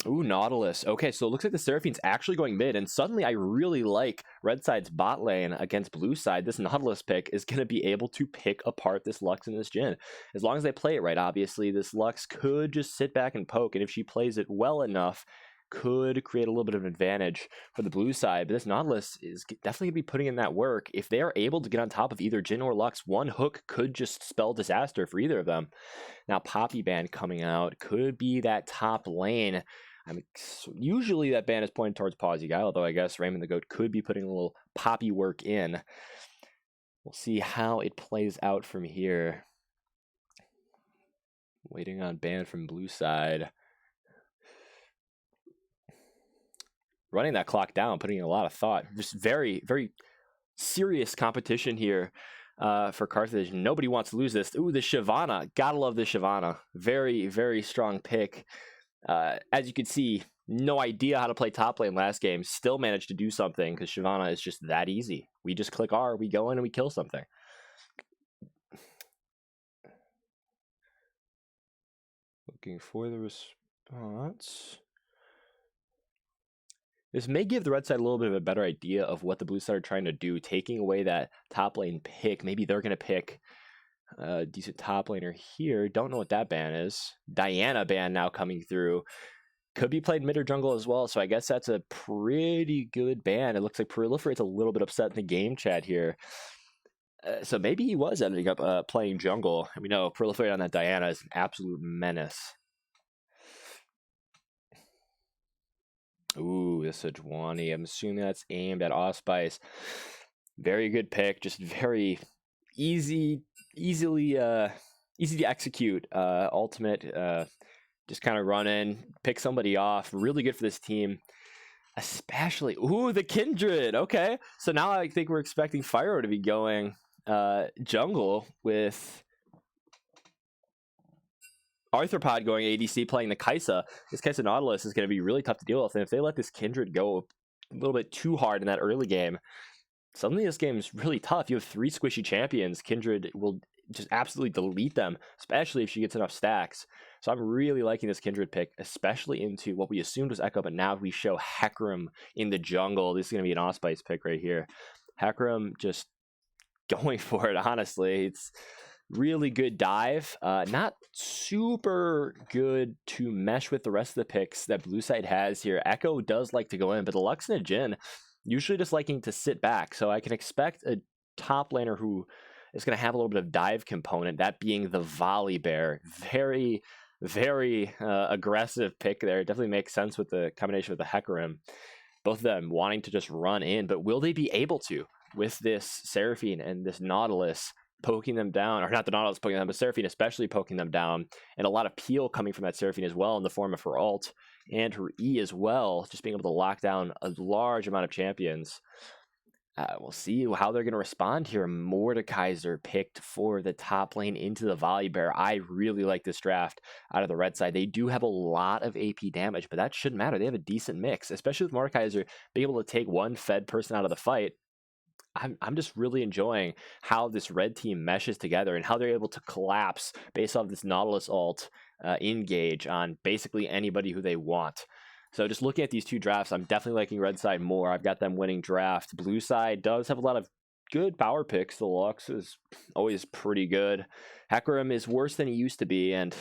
Ooh, Nautilus. Okay, so it looks like the Seraphine's actually going mid, and suddenly I really like red side's bot lane against blue side. This Nautilus pick is going to be able to pick apart this Lux and this Jhin. As long as they play it right, obviously, this Lux could just sit back and poke, and if she plays it well enough, could create a little bit of an advantage for the blue side. But this Nautilus is definitely going to be putting in that work. If they are able to get on top of either Jhin or Lux, one hook could just spell disaster for either of them. Now, Poppy Band coming out could be that top lane. I mean, usually that ban is pointed towards Pawsey Guy, although I guess Raymond the Goat could be putting a little Poppy work in. We'll see how it plays out from here. Waiting on ban from blue side. Running that clock down, putting in a lot of thought. Just very, very serious competition here for Carthage. Nobody wants to lose this. Ooh, the Shyvana. Gotta love the Shyvana. Very, very strong pick. As you can see, no idea how to play top lane last game. Still managed to do something because Shyvana is just that easy. We just click R, we go in and we kill something. Looking for the response. This may give the red side a little bit of a better idea of what the blue side are trying to do, taking away that top lane pick. Maybe they're going to pick a decent top laner here. Don't know what that ban is. Diana ban now coming through. Could be played mid or jungle as well, so I guess that's a pretty good ban. It looks like Proliferate's a little bit upset in the game chat here. So maybe he was ending up playing jungle. And we know Proliferate on that Diana is an absolute menace. Ooh, this Sejuani. I'm assuming that's aimed at Allspice. Very good pick. Just very easy to execute. Ultimate. Just kind of run in, pick somebody off. Really good for this team. Especially, ooh, the Kindred. Okay, so now I think we're expecting Fyro to be going jungle with Arthropod going ADC, playing the Kai'Sa. This Kai'Sa Nautilus is going to be really tough to deal with, and if they let this Kindred go a little bit too hard in that early game, suddenly this game is really tough. You have 3 squishy champions. Kindred will just absolutely delete them, especially if she gets enough stacks. So I'm really liking this Kindred pick, especially into what we assumed was Echo, but now we show Hecarim in the jungle. This is going to be an Allspice pick right here. Hecarim just going for it, honestly. It's really good dive. Not super good to mesh with the rest of the picks that blue side has here. Echo does like to go in, but the Lux and a Jhin usually just liking to sit back. So I can expect a top laner who is going to have a little bit of dive component, that being the Volibear. Very, very aggressive pick there. It definitely makes sense with the combination with the Hecarim. Both of them wanting to just run in, but will they be able to with this Seraphine and this Nautilus poking them down, or not the Nautilus poking them, but Seraphine especially poking them down, and a lot of peel coming from that Seraphine as well in the form of her ult and her E as well, just being able to lock down a large amount of champions. We'll see how they're going to respond here. Mordekaiser picked for the top lane into the Volibear. I really like this draft out of the red side. They do have a lot of AP damage, but that shouldn't matter. They have a decent mix, especially with Mordekaiser being able to take one fed person out of the fight. I'm just really enjoying how this red team meshes together and how they're able to collapse based off this Nautilus ult engage on basically anybody who they want. So just looking at these two drafts, I'm definitely liking red side more. I've got them winning draft. Blue side does have a lot of good power picks. The Lux is always pretty good. Hecarim is worse than he used to be, and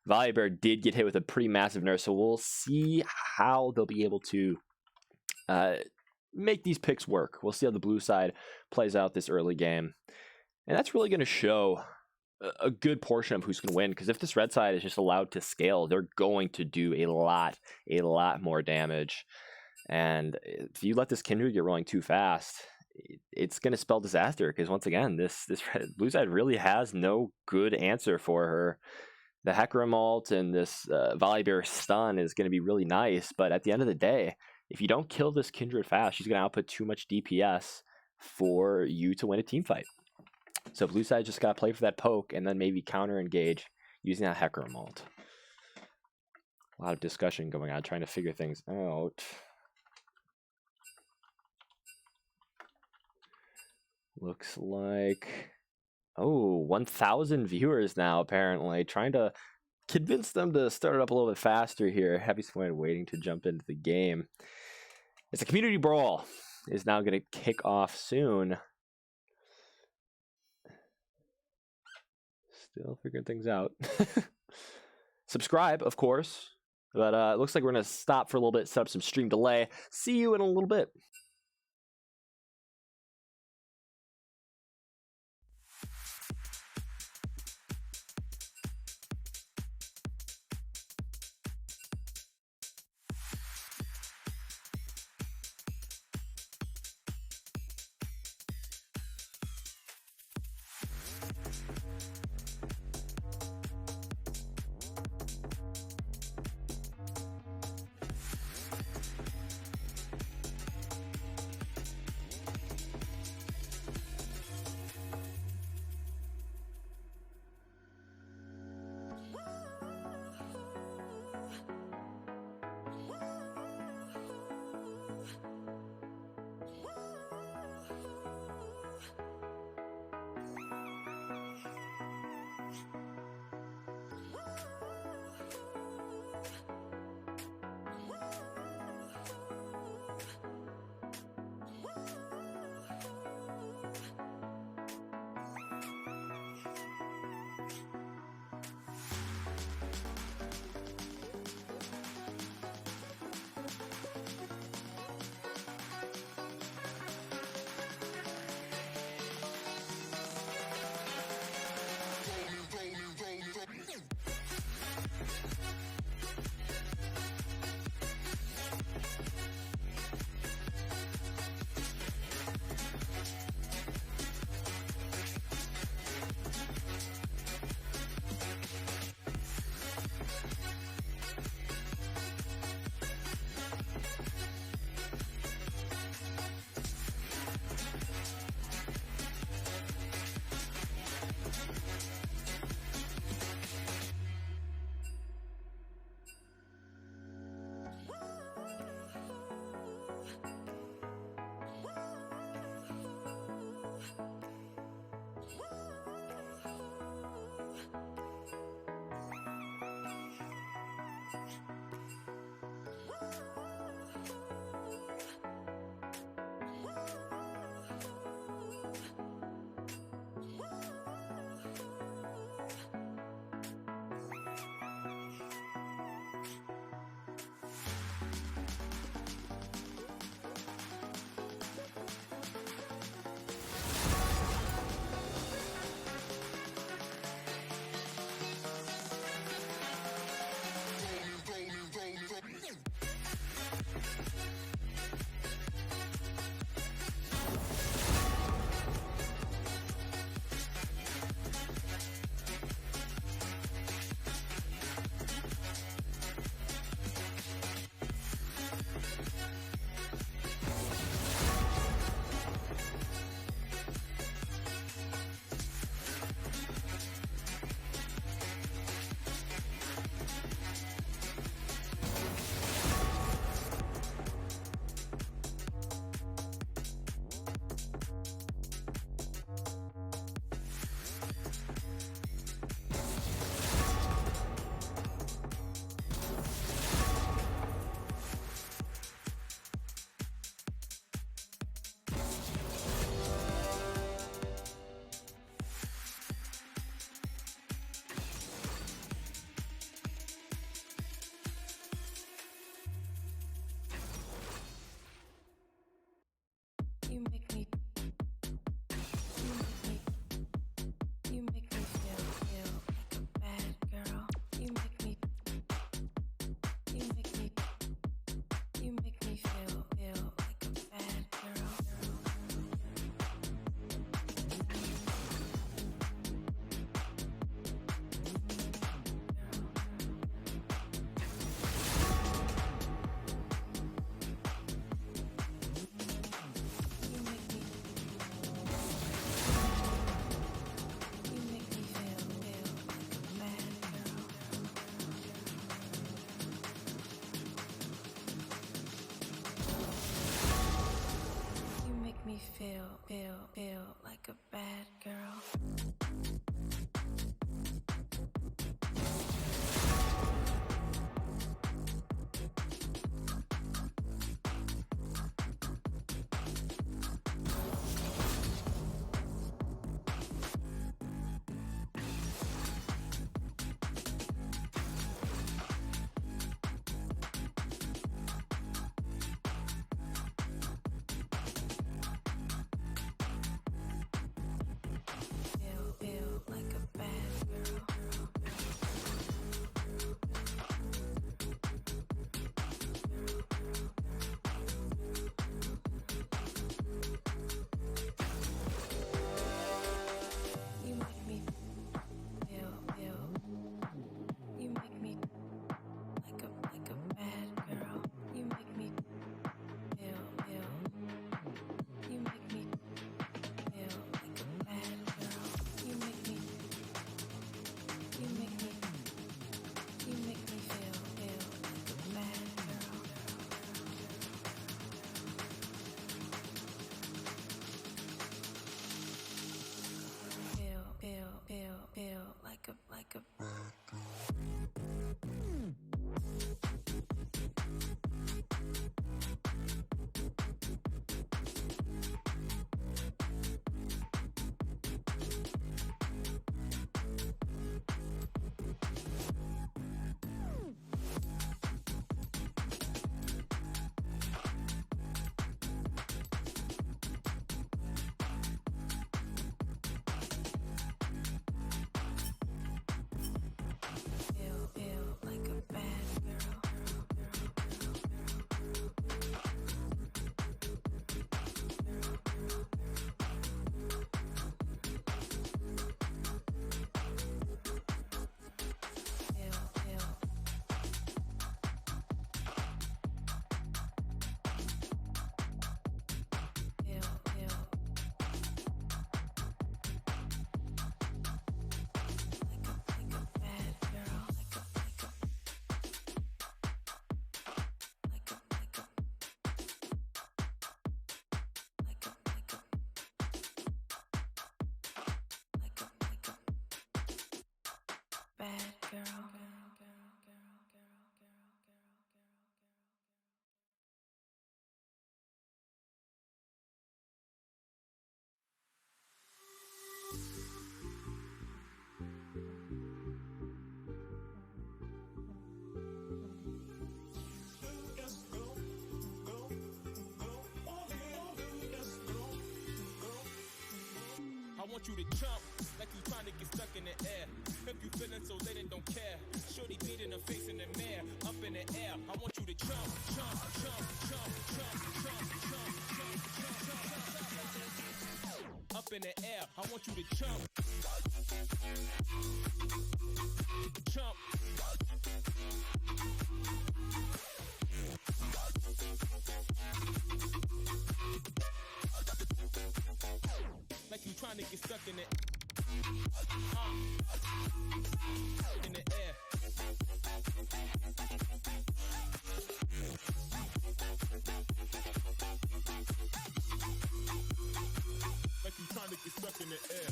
Volibear did get hit with a pretty massive nerf, so we'll see how they'll be able to make these picks work. We'll see how the blue side plays out this early game. And that's really going to show a good portion of who's going to win, because if this red side is just allowed to scale, they're going to do a lot more damage. And if you let this Kindred get rolling too fast, it's going to spell disaster, because once again, this blue side really has no good answer for her. The Hecarim ult and this Volibear stun is going to be really nice, but at the end of the day, if you don't kill this Kindred fast, she's going to output too much DPS for you to win a team fight. So blue side just got to play for that poke and then maybe counter engage using that Hecarim ult. A lot of discussion going on, trying to figure things out. Looks like, oh, 1,000 viewers now, apparently. Trying to convince them to start it up a little bit faster here. Heavy Swine waiting to jump into the game. It's a community brawl. Is now going to kick off soon. Still figuring things out. Subscribe, of course. But it looks like we're going to stop for a little bit, set up some stream delay. See you in a little bit. want you to jump like you trying to get stuck in the air. If you feeling so lit and don't care, shorty beat in the face in the mirror, up in the air. I want you to jump, jump, jump, jump, jump, jump, jump, jump, jump, up in the air. I want you to jump, jump. Like you trying to get stuck in it. In the air. Like you trying to get stuck in the air.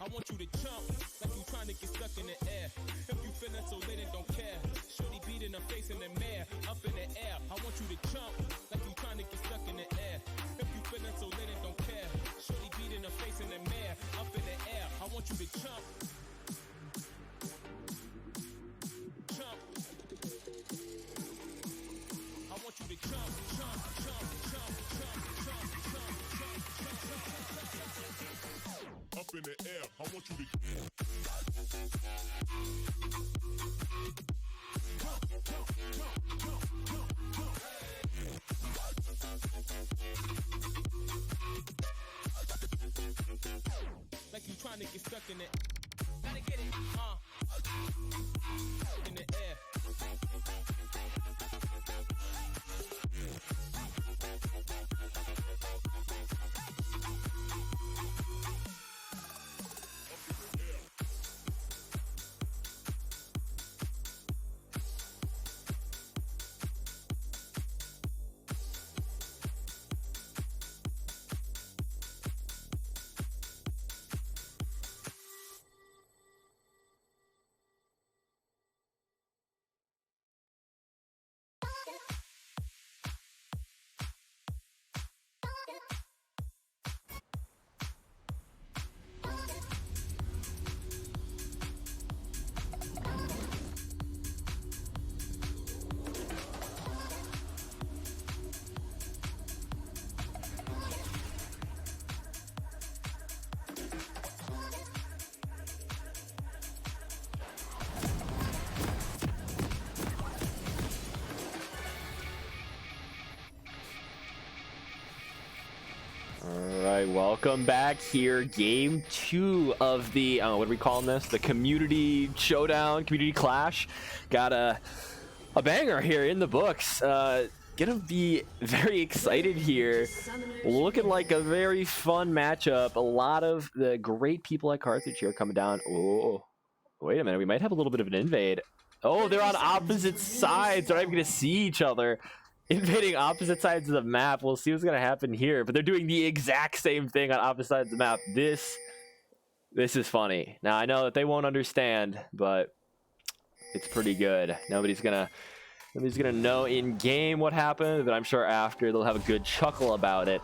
I want you to jump like you trying to get stuck in the air. If you feeling so lit and don't care, shorty beat in the face in the mirror, up in the air. I want you to jump like you trying to get stuck in the air. If you feeling so lit and don't care, shorty beat in the face in the mirror, up in the air. I want you to jump, jump. I want you to jump, jump, jump, jump, jump, jump, jump, jump, jump, jump. Up in the air, I want you to like you trying to get stuck in it. Gotta get it, in the air. Welcome back here. Game 2 of the, what are we calling this? The community showdown, community clash. Got a banger here in the books. Gonna be very excited here. Looking like a very fun matchup. A lot of the great people at Carthage here coming down. Oh, wait a minute. We might have a little bit of an invade. Oh, they're on opposite sides. They're not even gonna see each other. Invading opposite sides of the map. We'll see what's gonna happen here, but they're doing the exact same thing on opposite sides of the map. This is funny. Now I know that they won't understand, but it's pretty good. Nobody's gonna know in game what happened, but I'm sure after they'll have a good chuckle about it.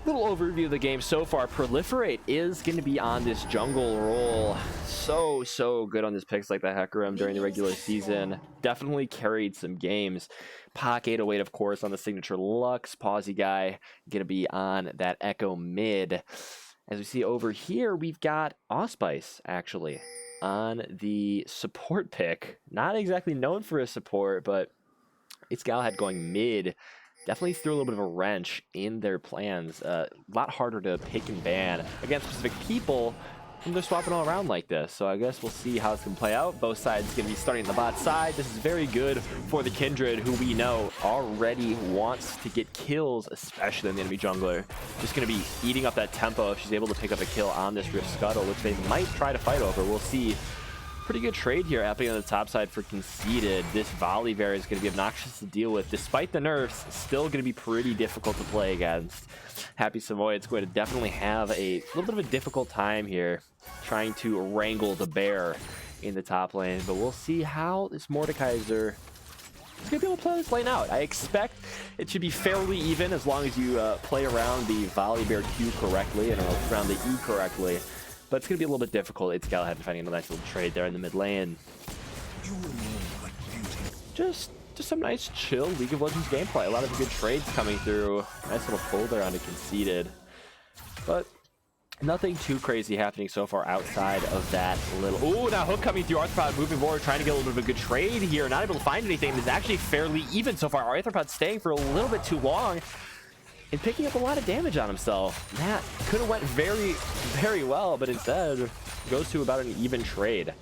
Little overview of the game so far. Proliferate is going to be on this jungle role. So good on this picks like the Hecarim during the regular season. Definitely carried some games. Pac 808, of course, on the signature Lux. Pawsey guy going to be on that Echo mid. As we see over here, we've got Auspice, actually, on the support pick. Not exactly known for his support, but it's Galahad going mid. Definitely threw a little bit of a wrench in their plans. A lot harder to pick and ban against specific people when they're swapping all around like this. So I guess we'll see how it's going to play out. Both sides going to be starting on the bot side. This is very good for the Kindred, who we know already wants to get kills, especially in the enemy jungler. Just going to be eating up that tempo if she's able to pick up a kill on this Rift Scuttle, which they might try to fight over. We'll see. Pretty good trade here happening on the top side for Conceited. This Volibear is going to be obnoxious to deal with. Despite the nerfs, still going to be pretty difficult to play against. Happy Savoy's going to definitely have a little bit of a difficult time here trying to wrangle the bear in the top lane. But we'll see how this Mordekaiser is going to be able to play this lane out. I expect it should be fairly even as long as you play around the Volibear Q correctly and around the E correctly. but it's going to be a little bit difficult. It's Galahad finding a nice little trade there in the mid lane. Just some nice chill League of Legends gameplay. A lot of good trades coming through. Nice little pull there onto Conceited. But nothing too crazy happening so far outside of that little... Ooh, now Hook coming through. Arthropod moving forward, trying to get a little bit of a good trade here. Not able to find anything. It's actually fairly even so far. Arthropod staying for a little bit too long and picking up a lot of damage on himself. That could have went very, very well, but instead goes to about an even trade.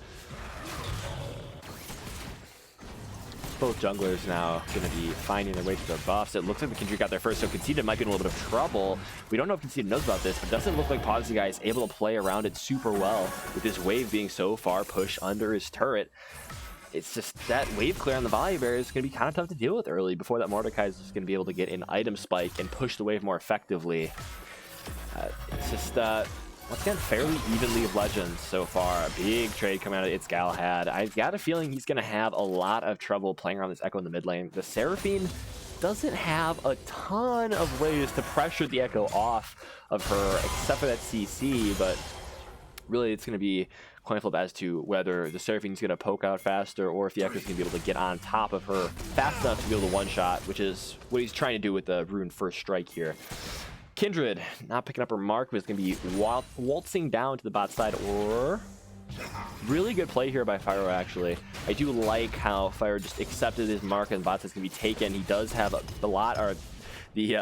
Both junglers now going to be finding their way to their buffs. It looks like the Kindred got there first, so Conceited might be in a little bit of trouble. We don't know if Conceited knows about this, but it doesn't look like Pawsey Guy is able to play around it super well with his wave being so far pushed under his turret. It's just that wave clear on the Volibear is going to be kind of tough to deal with early before that Mordekaiser is going to be able to get an item spike and push the wave more effectively. It's just... once again, fairly even League of Legends so far. A big trade coming out of It's Galahad. I've got a feeling he's going to have a lot of trouble playing around this Echo in the mid lane. The Seraphine doesn't have a ton of ways to pressure the Echo off of her, except for that CC, but really it's going to be coin flip as to whether the Seraphine's going to poke out faster or if the Echo's going to be able to get on top of her fast enough to be able to one-shot, which is what he's trying to do with the Rune First Strike here. Kindred not picking up her mark, but it's going to be waltzing down to the bot side. Or really good play here by Fyro, actually. I do like how Fyro just accepted his mark and bot side's going to be taken. He does have a lot, or the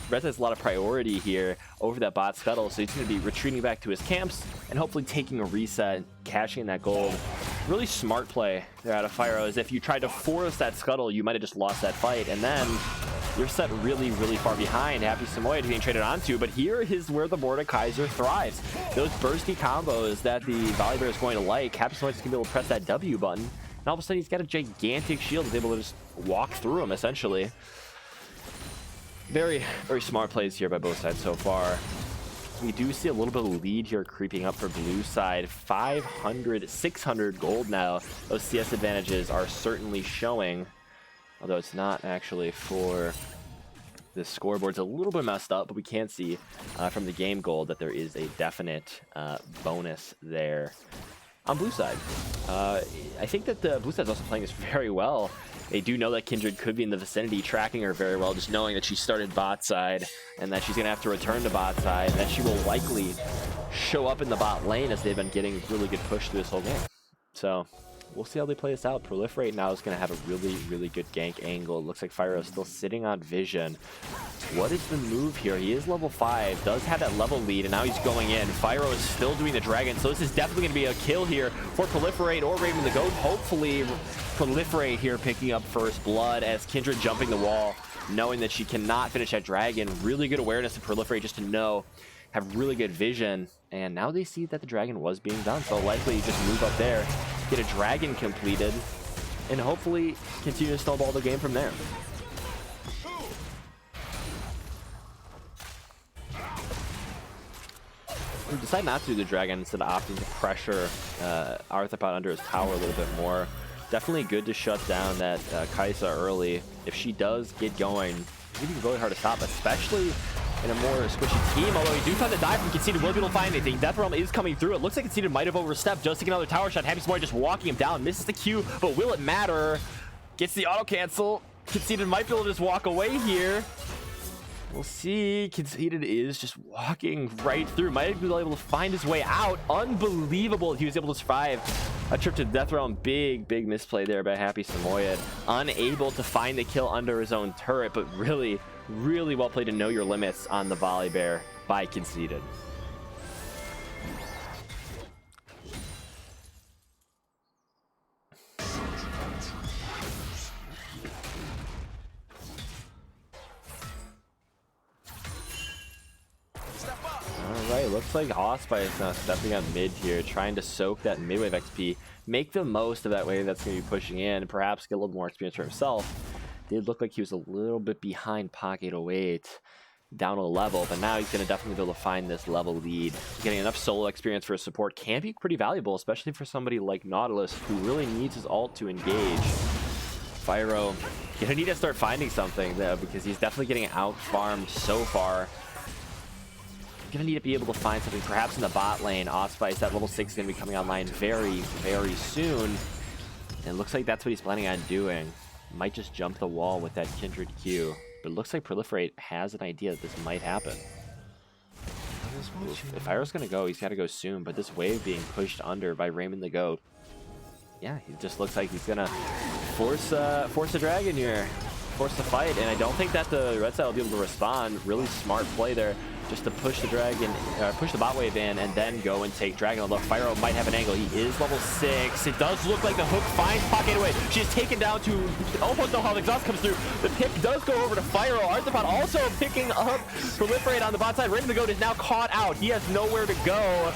Red has a lot of priority here over that bot scuttle, so he's going to be retreating back to his camps and hopefully taking a reset, cashing in that gold. Really smart play there out of Fyro, as if you tried to force that scuttle, you might have just lost that fight, and then you're set really, really far behind. Happy Samoyed being traded onto, but here is where the Mordekaiser thrives. Those bursty combos that the Volibear is going to like. Happy Samoyed is going to be able to press that W button, and all of a sudden he's got a gigantic shield. He's able to just walk through him, essentially. Very, very smart plays here by both sides so far. We do see a little bit of lead here creeping up for blue side. 500, 600 gold now. Those CS advantages are certainly showing, although it's not actually for the scoreboard's a little bit messed up, but we can see from the game gold that there is a definite bonus there on blue side. I think that the blue side's also playing this very well. They do know that Kindred could be in the vicinity, tracking her very well, just knowing that she started bot side and that she's going to have to return to bot side, and that she will likely show up in the bot lane as they've been getting really good push through this whole game. So we'll see how they play this out. Proliferate now is going to have a really, really good gank angle. It looks like Fyro is still sitting on Vision. What is the move here? He is level 5, does have that level lead, and now he's going in. Fyro is still doing the dragon, so this is definitely going to be a kill here for Proliferate or Raven the Goat. Hopefully Proliferate here picking up first blood as Kindred jumping the wall, knowing that she cannot finish that dragon. Really good awareness of Proliferate just to know, have really good vision, and now they see that the dragon was being done, so likely just move up there, get a dragon completed, and hopefully continue to snowball the game from there. We decide not to do the dragon instead of opting to pressure Arthropod under his tower a little bit more. Definitely good to shut down that Kai'Sa early. If she does get going, it's going to be really hard to stop, especially in a more squishy team. Although we do find the dive from Conceited, will be able to find anything. Death Realm is coming through. It looks like Conceited might have overstepped. Just taking another tower shot. Happy Samoyed just walking him down. Misses the Q, but will it matter? Gets the auto cancel. Conceited might be able to just walk away here. We'll see. Conceited is just walking right through. Might be able to find his way out. Unbelievable he was able to survive a trip to Death Realm. Big, big misplay there by Happy Samoyed. Unable to find the kill under his own turret, but really, really well played to know your limits on the Volibear by Conceited. Alright, looks like Osprey is now stepping up mid here, trying to soak that mid-wave XP, make the most of that wave that's going to be pushing in, and perhaps get a little more experience for himself. Did look like he was a little bit behind Pock 808, down a level, but now he's going to definitely be able to find this level lead. Getting enough solo experience for his support can be pretty valuable, especially for somebody like Nautilus, who really needs his ult to engage. Fyro, gonna need to start finding something though, because he's definitely getting out-farmed so far. gonna need to be able to find something, perhaps in the bot lane. Allspice, that level 6 is gonna be coming online very, very soon. And it looks like that's what he's planning on doing. Might just jump the wall with that Kindred Q. But it looks like Proliferate has an idea that this might happen. If Pyro's gonna go, he's gotta go soon. But this wave being pushed under by Raymond the Goat. Yeah, he just looks like he's gonna force a dragon here. Force the fight, and I don't think that the red side will be able to respond. Really smart play there, just to push the dragon, push the bot wave in, and then go and take dragon. Although Fyro might have an angle, he is level 6. It does look like the hook finds Pocket away. She's taken down to almost no health. Exhaust comes through. The pick does go over to Fyro. Arthropod also picking up Proliferate on the bot side. Raven the Goat is now caught out. He has nowhere to go.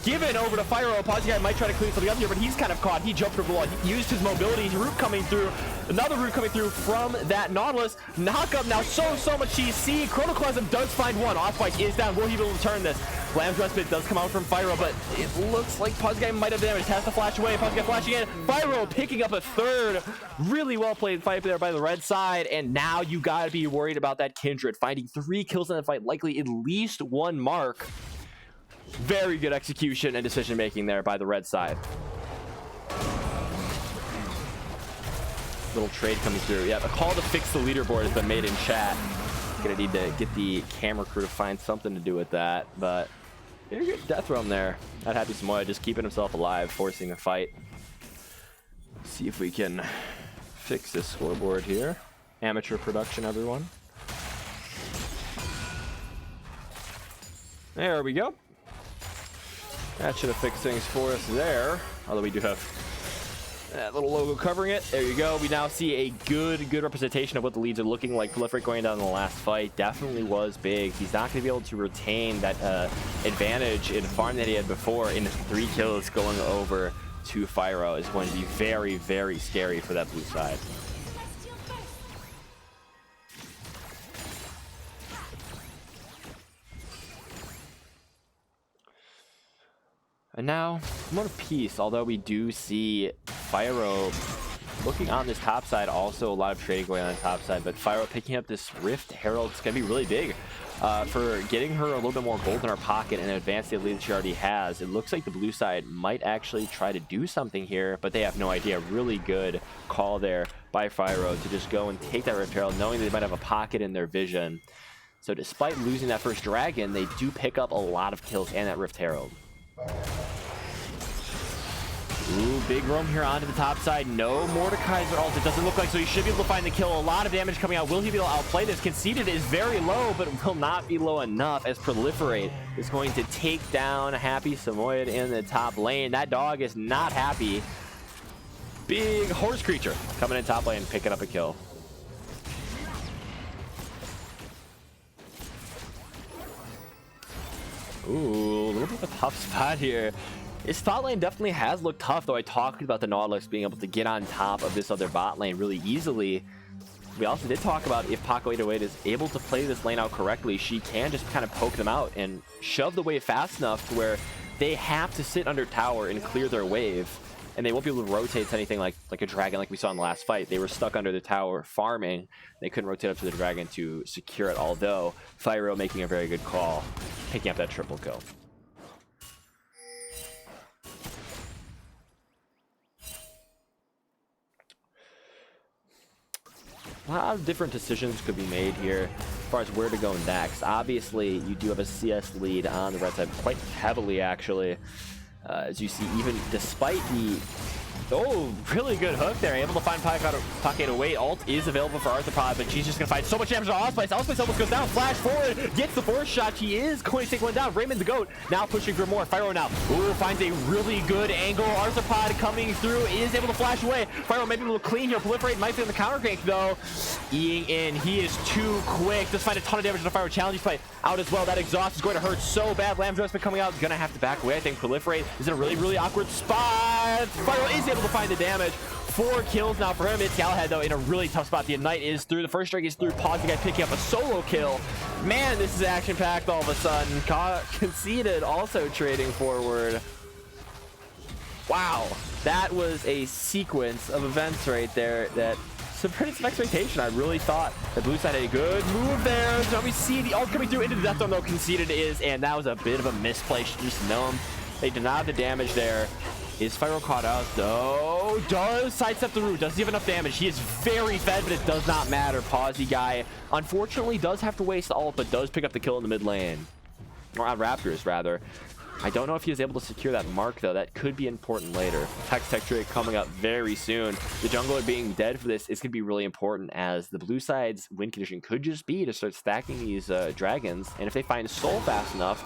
Given over to Fyro. Pazzi might try to clean something up here, but he's kind of caught. He jumped over the wall. He used his mobility. Root coming through. Another root coming through from that Nautilus. Knock up now. So much CC. Chronoclasm does find one. Allspice is down. Will he be able to turn this? Lamb's Respite does come out from Fyro, but it looks like Pazzi might have damage. Has to flash away. Pazzi flashing in. Fyro picking up a third. Really well played fight there by the red side. And now you got to be worried about that Kindred. Finding 3 kills in that fight. Likely at least 1 mark. Very good execution and decision making there by the red side. Little trade coming through. Yeah, a call to fix the leaderboard has been made in chat. Gonna need to get the camera crew to find something to do with that, but very good death roam there. That Happy Samoa just keeping himself alive, forcing the fight. See if we can fix this scoreboard here. Amateur production, everyone. There we go. That should have fixed things for us there. Although we do have that little logo covering it. There you go. We now see a good representation of what the leads are looking like. Proliferate going down in the last fight definitely was big. He's not going to be able to retain that advantage in farm that he had before. In 3 kills going over to Fyro is going to be very, very scary for that blue side. And now, Moment of Peace, although we do see Fyro looking on this top side, also a lot of trading going on the top side, but Fyro picking up this Rift Herald is going to be really big for getting her a little bit more gold in her pocket and advance the lead that she already has. It looks like the blue side might actually try to do something here, but they have no idea. Really good call there by Fyro to just go and take that Rift Herald, knowing they might have a pocket in their vision. So despite losing that first dragon, they do pick up a lot of kills and that Rift Herald. Ooh, big roam here onto the top side. No Mordekaiser ult, it doesn't look like, so he should be able to find the kill. A lot of damage coming out. Will he be able to outplay this? Conceded is very low, but will not be low enough as Proliferate is going to take down Happy Samoyed in the top lane. That dog is not happy. Big horse creature coming in top lane, picking up a kill. Ooh, a little bit of a tough spot here. His top lane definitely has looked tough, though I talked about the Nautilus being able to get on top of this other bot lane really easily. We also did talk about if Paco 808 is able to play this lane out correctly, she can just kind of poke them out and shove the wave fast enough to where they have to sit under tower and clear their wave. And they won't be able to rotate to anything like a dragon like we saw in the last fight. They were stuck under the tower farming. They couldn't rotate up to the dragon to secure it, although Fyro making a very good call, picking up that triple kill. A lot of different decisions could be made here as far as where to go next. Obviously, you do have a CS lead on the red side quite heavily, actually. As you see, even despite the really good hook there, able to find Pocket away. Ult is available for Arthropod, but she's just gonna find so much damage on Allspice. Allspice almost goes down, flash forward, gets the force shot. She is going to take one down. Raymond the Goat now pushing for more. Fyro now, finds a really good angle. Arthropod coming through, is able to flash away. Fyro maybe a little clean here. Proliferate might be in the counter gank though. Eing in, he is too quick. Does find a ton of damage on the Fyro. Challenge fight out as well. That exhaust is going to hurt so bad. Lamb's Respite coming out, gonna have to back away. I think Proliferate is in a really awkward spot. Fyro is able to find the damage. 4 kills now for him. It's Galahad though in a really tough spot. The Ignite is through. The first strike is through. Pause the guy picking up a solo kill. Man, this is action packed all of a sudden. Conceded also trading forward. Wow, that was a sequence of events right there that subverted some expectation. I really thought the blue side had a good move there. So we see the ult coming through into the death zone, though conceded is, and that was a bit of a misplay. Just know him. They did not have the damage there. Is Fyro caught out though? Does sidestep the root? Does he have enough damage? He is very fed, but it does not matter. Pawsey guy, unfortunately, does have to waste the ult, but does pick up the kill in the mid lane. Or on Raptors, rather. I don't know if he was able to secure that mark, though. That could be important later. Hex Tech Trick coming up very soon. The jungler being dead for this is going to be really important, as the blue side's win condition could just be to start stacking these dragons. And if they find Soul fast enough,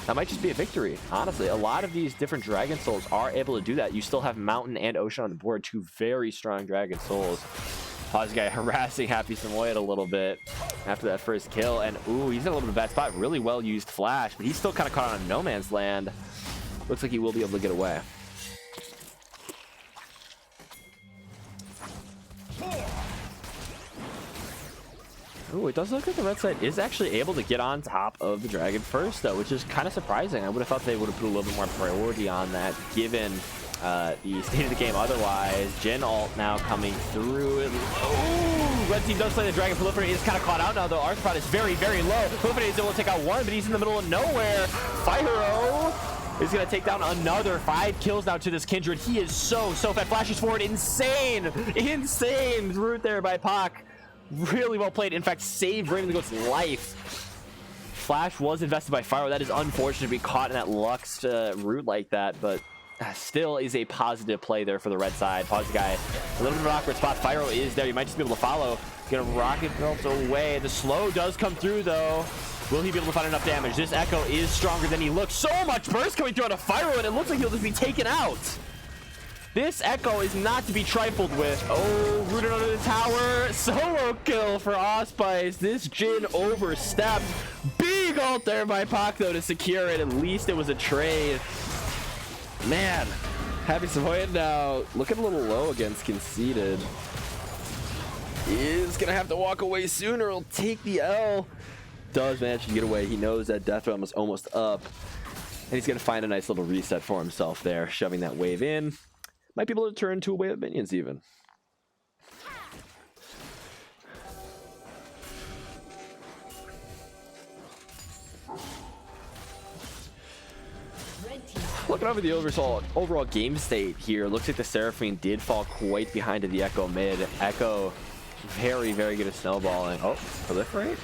that might just be a victory. Honestly, a lot of these different Dragon Souls are able to do that. You still have Mountain and Ocean on the board, two very strong Dragon Souls. Pawsey guy harassing Happy Samoyed a little bit after that first kill. And, ooh, he's in a little bit of a bad spot. Really well used flash, but he's still kind of caught on no man's land. Looks like he will be able to get away. Ooh, it does look like the red side is actually able to get on top of the dragon first, though, which is kind of surprising. I would have thought they would have put a little bit more priority on that, given the state of the game otherwise. Jhin ult now coming through. Ooh, red team does play the dragon. Proliferate is kind of caught out now, though. Arthropod is very, very low. Proliferate is able to take out one, but he's in the middle of nowhere. Fyro is going to take down another 5 kills now to this Kindred. He is so fed. Flashes forward. Insane root there by Pac. Really well played. In fact, saved Raven the Goat's life. Flash was invested by Fyro. That is unfortunate to be caught in that Lux root like that, but still is a positive play there for the red side. Pawsey guy, a little bit of an awkward spot. Fyro is there. You might just be able to follow. Gonna rocket belt away. The slow does come through, though. Will he be able to find enough damage? This Echo is stronger than he looks. So much burst coming through on a Fyro, and it looks like he'll just be taken out. This Echo is not to be trifled with. Oh, rooted under the tower. Solo kill for Auspice. This Jhin overstepped. Big ult there by Pac, though, to secure it. At least it was a trade. Man, Happy Samoyed now looking a little low against Conceited. Is going to have to walk away soon or he'll take the L. Does manage to get away. He knows that Death Realm is almost up. And he's going to find a nice little reset for himself there, shoving that wave in. Might be able to turn into a wave of minions even. Looking over the overall game state here, looks like the Seraphine did fall quite behind to the Echo mid. Echo, very, very good at snowballing. Oh, Proliferate?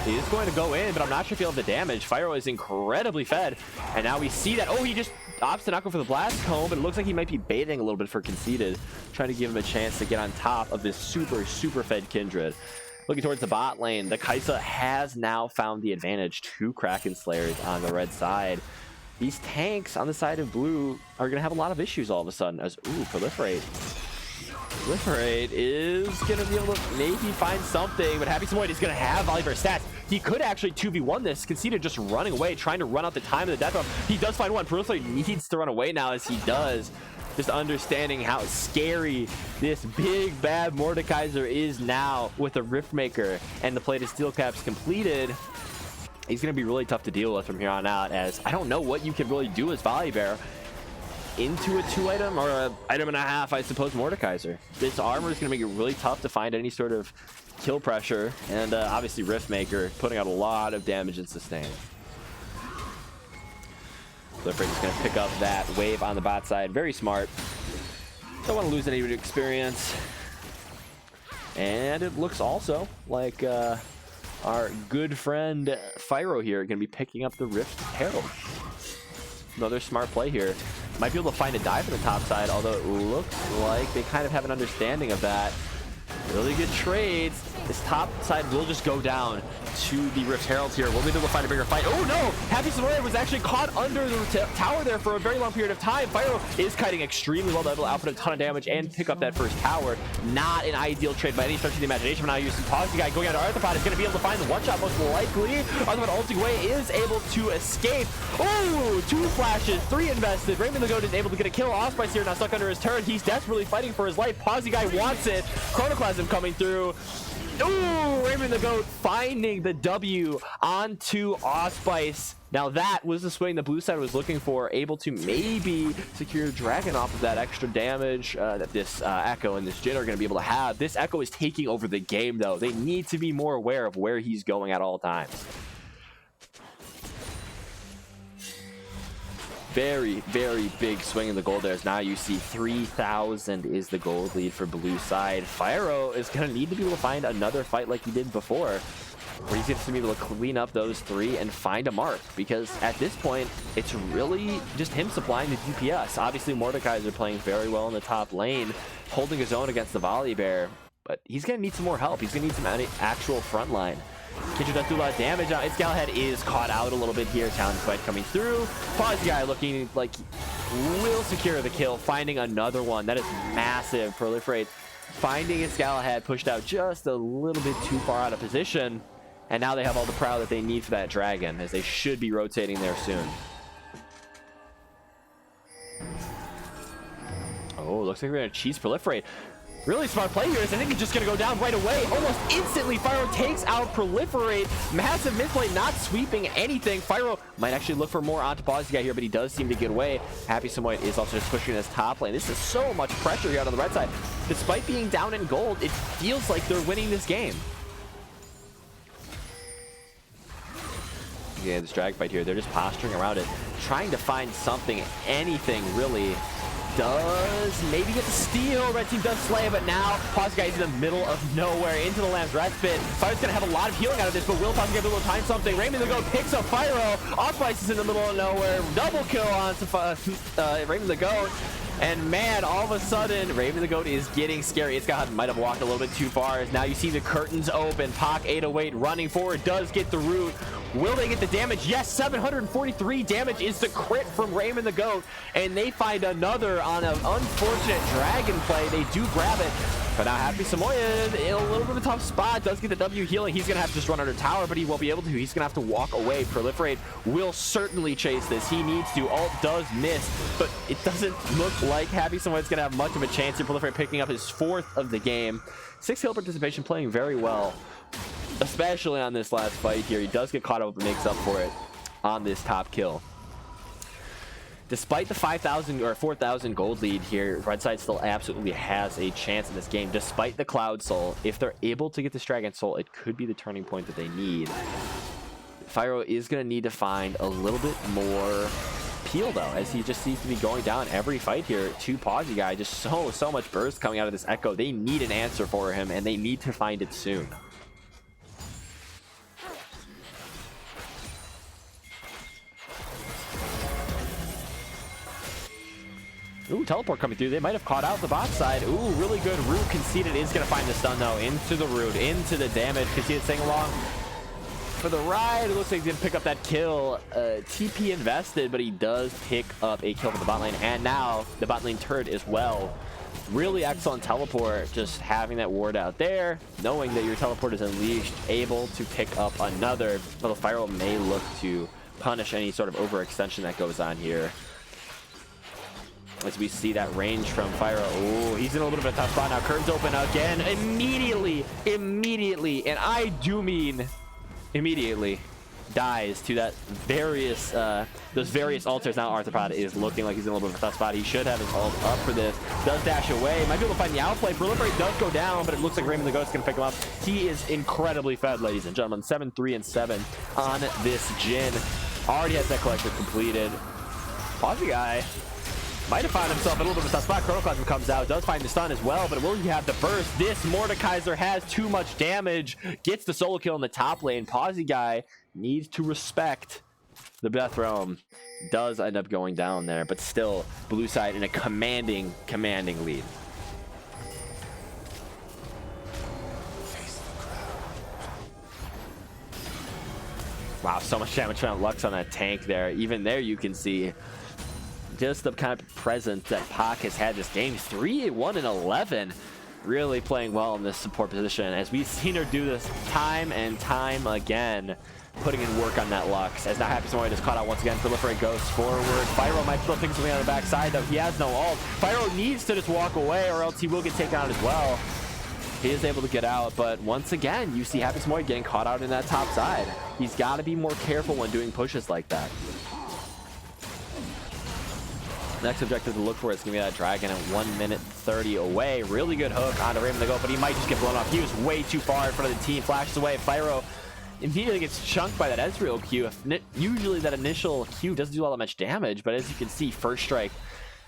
He is going to go in, but I'm not sure if he'll have the damage. Fyro is incredibly fed, and now we see that. Oh, he just opts to not go for the blast cone, but it looks like he might be baiting a little bit for Conceited, trying to give him a chance to get on top of this super fed Kindred. Looking towards the bot lane, the Kai'Sa has now found the advantage. 2 Kraken Slayers on the red side. These tanks on the side of blue are going to have a lot of issues all of a sudden, as, ooh, Proliferate. Proliferate is going to be able to maybe find something, but Happy Samoyed is going to have Volibear stats. He could actually 2v1 this. Conceited just running away, trying to run out the time of the death realm. He does find one. Proliferate needs to run away now, as he does. Just understanding how scary this big bad Mordekaiser is now with the Riftmaker and the Plate of Steel Caps completed. He's going to be really tough to deal with from here on out, as I don't know what you can really do as Volibear into a 2-item or a item and a half, I suppose, Mordekaiser. This armor is going to make it really tough to find any sort of kill pressure, and obviously Riftmaker putting out a lot of damage and sustain. Proliferate is going to pick up that wave on the bot side. Very smart. Don't want to lose any experience. And it looks also like our good friend Fyro here going to be picking up the Rift Herald. Another smart play here. Might be able to find a dive on the top side, although it looks like they kind of have an understanding of that. Really good trades. This top side will just go down to the Rift Heralds here. We'll be able to find a bigger fight. Oh no! Happy Samoyed was actually caught under the tower there for a very long period of time. Fyro is kiting extremely well, able to output a ton of damage and pick up that first tower. Not an ideal trade by any stretch of the imagination. But now using Pawsey guy going out to Arthropod is going to be able to find the one-shot most likely. Arthropod ulting away is able to escape. Oh! 2 flashes, 3 invested. Raymond the Goat is able to get a kill. Auspice here now stuck under his turret. He's desperately fighting for his life. Pawsey guy wants it. Chronoclasm coming through. Ooh, Raymond the Goat finding the W onto Allspice. Now that was the swing the blue side was looking for, able to maybe secure Dragon off of that extra damage that this Echo and this Jin are going to be able to have. This Echo is taking over the game, though. They need to be more aware of where he's going at all times. Very, very big swing in the gold there. As now you see 3,000 is the gold lead for blue side. Fyro is going to need to be able to find another fight like he did before, where he's going to be able to clean up those 3 and find a mark, because at this point it's really just him supplying the DPS. Obviously Mordekaiser playing very well in the top lane, holding his own against the Volley Bear, but he's going to need some more help. He's going to need some actual front line. Kindred does do a lot of damage. Now, Galahad is caught out a little bit here. Challenge fight coming through. Pause guy looking like will secure the kill, finding another one. That is massive. Proliferate finding his Galahad pushed out just a little bit too far out of position. And now they have all the prow that they need for that dragon, as they should be rotating there soon. Oh, looks like we're going to cheese Proliferate. Really smart play here, as I think it's just going to go down right away. Almost instantly, Fyro takes out Proliferate. Massive misplay, not sweeping anything. Fyro might actually look for more onto Pause guy here, but he does seem to get away. Happy Samoyed is also just pushing his top lane. This is so much pressure here on the red side. Despite being down in gold, it feels like they're winning this game. Yeah, this drag fight here, they're just posturing around it, trying to find something, anything really. Does maybe get the steal. Red team does slay, but now Pause guy is in the middle of nowhere into the Lamb's Respite. Fyro's gonna have a lot of healing out of this, but will Pause guy be able to time something? Raymond the Goat picks up Fyro. Allspice is in the middle of nowhere. Double kill on Raymond the Goat. And man, all of a sudden, Raven the Goat is getting scary. It's got might have walked a little bit too far. As now you see the curtains open. Pac 808 running forward, does get the root. Will they get the damage? Yes, 743 damage is the crit from Raymond the Goat. And they find another on an unfortunate dragon play. They do grab it. But now Happy Samoyed in a little bit of a tough spot. Does get the W healing. He's going to have to just run under tower, but he won't be able to. He's going to have to walk away. Proliferate will certainly chase this. He needs to. Ult does miss, but it doesn't look like Happy Samoyed's going to have much of a chance here. Proliferate picking up his 4th of the game. 6 kill participation, playing very well, especially on this last fight here. He does get caught up, but makes up for it on this top kill. Despite the 5,000 or 4,000 gold lead here, Red Side still absolutely has a chance in this game. Despite the Cloud Soul, if they're able to get this Dragon Soul, it could be the turning point that they need. Fyro is going to need to find a little bit more peel, though, as he just seems to be going down every fight here. To Pawsey guy, just so much burst coming out of this Echo. They need an answer for him, and they need to find it soon. Ooh, teleport coming through. They might have caught out the bot side. Ooh, really good root. Conceded is going to find the stun, though. Into the root, into the damage. Conceded staying along for the ride. It looks like he's going to pick up that kill. TP invested, but he does pick up a kill for the bot lane. And now the bot lane turret as well. Really excellent teleport. Just having that ward out there, knowing that your teleport is unleashed, able to pick up another. Little Fyro may look to punish any sort of overextension that goes on here. As we see that range from Fyro. Oh, he's in a little bit of a tough spot now. Curtains open again. Immediately, and I do mean immediately, dies to that those various altars. Now Arthropod is looking like he's in a little bit of a tough spot. He should have his ult up for this. Does dash away. Might be able to find the outplay. Proliferate does go down, but it looks like Raymond the Ghost's going to pick him up. He is incredibly fed, ladies and gentlemen. 7, 3, and 7 on this Jhin. Already has that collective completed. Pawsey guy might have found himself in a little bit of a tough spot. Chronoclasm comes out, does find the stun as well, but will he have the burst? This Mordekaiser has too much damage, gets the solo kill in the top lane. Pawsey guy needs to respect the Death Realm. Does end up going down there, but still, blue side in a commanding lead. Wow, so much damage from Lux on that tank there. Even there you can see just the kind of presence that Pac has had this game. 3-1 and 11. Really playing well in this support position, as we've seen her do this time and time again, putting in work on that Lux. As now Happy Samoyed is caught out once again. Proliferate goes forward. Fyro might still think something on the backside, though. He has no ult. Fyro needs to just walk away, or else he will get taken out as well. He is able to get out, but once again, you see Happy Samoy getting caught out in that top side. He's got to be more careful when doing pushes like that. Next objective to look for is going to be that dragon at 1 minute 30 away. Really good hook onto Raymond the Goat, but he might just get blown off. He was way too far in front of the team. Flashes away. Fyro immediately gets chunked by that Ezreal Q. Usually that initial Q doesn't do all that much damage, but as you can see, First Strike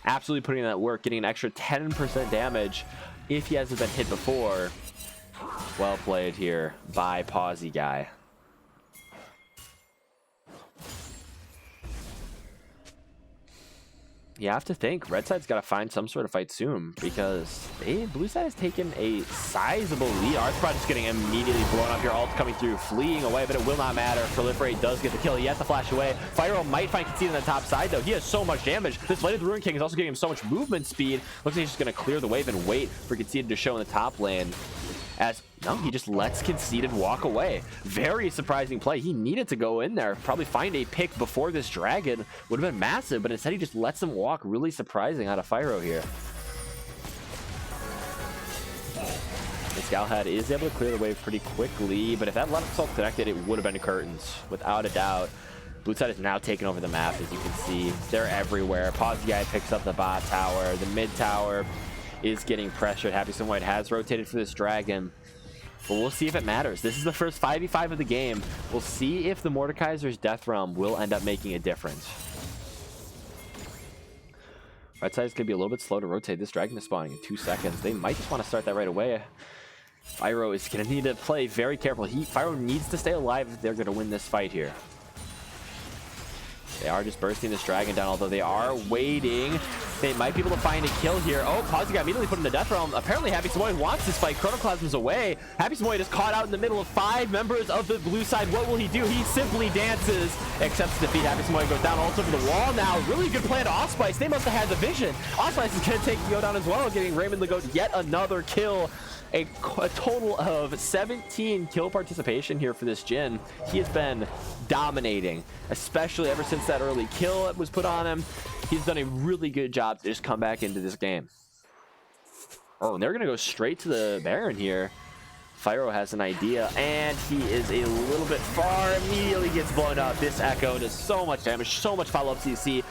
absolutely putting in that work, getting an extra 10% damage if he hasn't been hit before. Well played here by Pawsy Guy. You have to think Red Side's got to find some sort of fight soon, because Blue Side has taken a sizable lead. Arthropod is getting immediately blown up here. Ult coming through, fleeing away, but it will not matter. Proliferate does get the kill. He has to flash away. Fyro might find Conceit on the top side, though. He has so much damage. This Blade of the Ruin King is also giving him so much movement speed. Looks like he's just going to clear the wave and wait for Conceit to show in the top lane. As no, he just lets Conceited walk away. Very surprising play. He needed to go in there, probably find a pick before this dragon. Would have been massive, but instead he just lets him walk. Really surprising out of Fyro here. This Galahad is able to clear the wave pretty quickly, but if that Left Assault connected, it would have been curtains, without a doubt. Blue Side is now taking over the map, as you can see. They're everywhere. Pawsy Guy picks up the bot tower. The mid tower is getting pressured. Happy Samoy has rotated for this dragon, but we'll see if it matters. This is the first 5v5 of the game. We'll see if the Mordekaiser's Death Realm will end up making a difference. Red Side's gonna be a little bit slow to rotate. This dragon is spawning in 2 seconds. They might just want to start that right away. Fyro is gonna need to play very careful. Fyro needs to stay alive if they're gonna win this fight here. They are just bursting this dragon down, although they are waiting. They might be able to find a kill here. Oh, Pawsy got immediately put in the Death Realm. Apparently, Happy Samoy wants this fight. Chronoclasm's away. Happy Samoy is caught out in the middle of 5 members of the Blue Side. What will he do? He simply dances, accepts defeat. Happy Samoy goes down also over the wall now. Really good play to Allspice. They must have had the vision. Allspice is going to go down as well, getting Raymond the Goat yet another kill. A total of 17 kill participation here for this Jhin. He has been dominating, especially ever since that early kill was put on him. He's done a really good job to just come back into this game. Oh, and they're going to go straight to the Baron here. Fyro has an idea, and he is a little bit far. Immediately gets blown up. This Echo does so much damage, so much follow-up CC.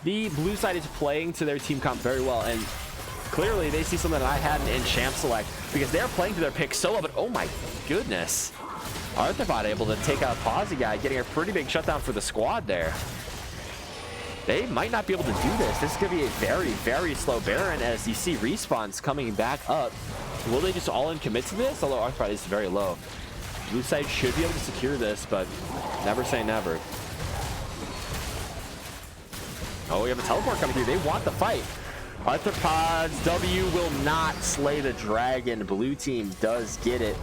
The Blue Side is playing to their team comp very well, and clearly they see something that I hadn't in Champ Select, because they're playing to their pick solo, but oh my goodness. Arthropod able to take out Pawsy Guy, getting a pretty big shutdown for the squad there. They might not be able to do this. This is going to be a very, very slow Baron as you see respawns coming back up. Will they just all in commit to this? Although Arthropod is very low. Blue Side should be able to secure this, but never say never. Oh, we have a teleport coming through. They want the fight. Arthropod's W will not slay the dragon. Blue team does get it.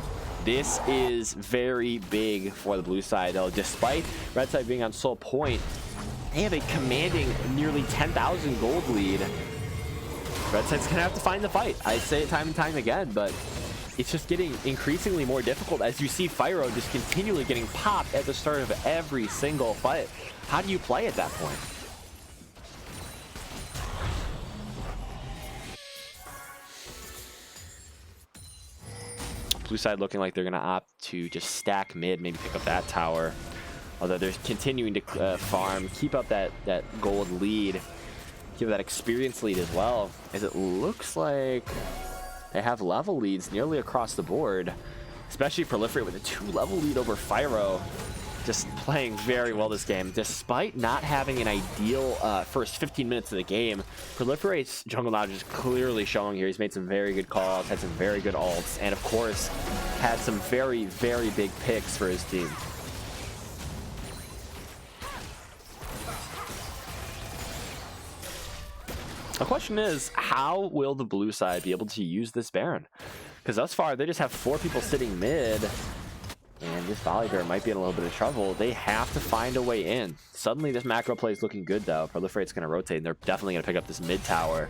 This is very big for the Blue Side, though. Despite Red Side being on sole point, they have a commanding nearly 10,000 gold lead. Red Side's gonna have to find the fight. I say it time and time again, but it's just getting increasingly more difficult as you see Fyro just continually getting popped at the start of every single fight. How do you play at that point? Blue Side looking like they're going to opt to just stack mid, maybe pick up that tower. Although they're continuing to farm, keep up that gold lead, keep that experience lead as well, as it looks like they have level leads nearly across the board, especially Proliferate with a 2-level lead over Fyro. Just playing very well this game, despite not having an ideal first 15 minutes of the game. Proliferate's jungle knowledge is clearly showing here. He's made some very good calls, had some very good ults, and of course, had some very, very big picks for his team. The question is, how will the Blue Side be able to use this Baron? Because thus far, they just have 4 people sitting mid. And this Volibear might be in a little bit of trouble. They have to find a way in. Suddenly, this macro play is looking good, though. Proliferate's going to rotate, and they're definitely going to pick up this mid tower.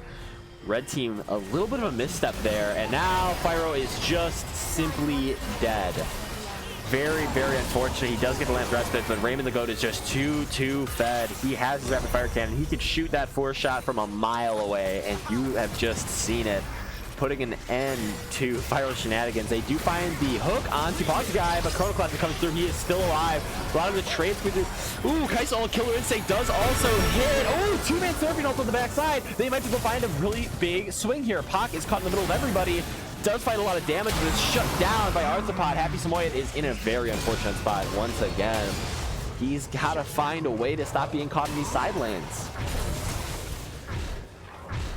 Red team, a little bit of a misstep there, and now Fyro is just simply dead. Very, very unfortunate. He does get the Lance Respite, but Raymond the Goat is just too fed. He has his rapid fire cannon. He could shoot that 4-shot from a mile away, and you have just seen it. putting an end to Pyro's shenanigans. They do find the hook onto Poxy Guy, but Chrono Classic comes through. He is still alive. A lot of the trades through. Ooh, Kaisa all Killer Instinct does also hit. Oh, two-man surfing ult on the backside. They might be able to find a really big swing here. Pac is caught in the middle of everybody. Does fight a lot of damage, but it's shut down by Arthropod. Happy Samoyed is in a very unfortunate spot once again. He's got to find a way to stop being caught in these side lanes.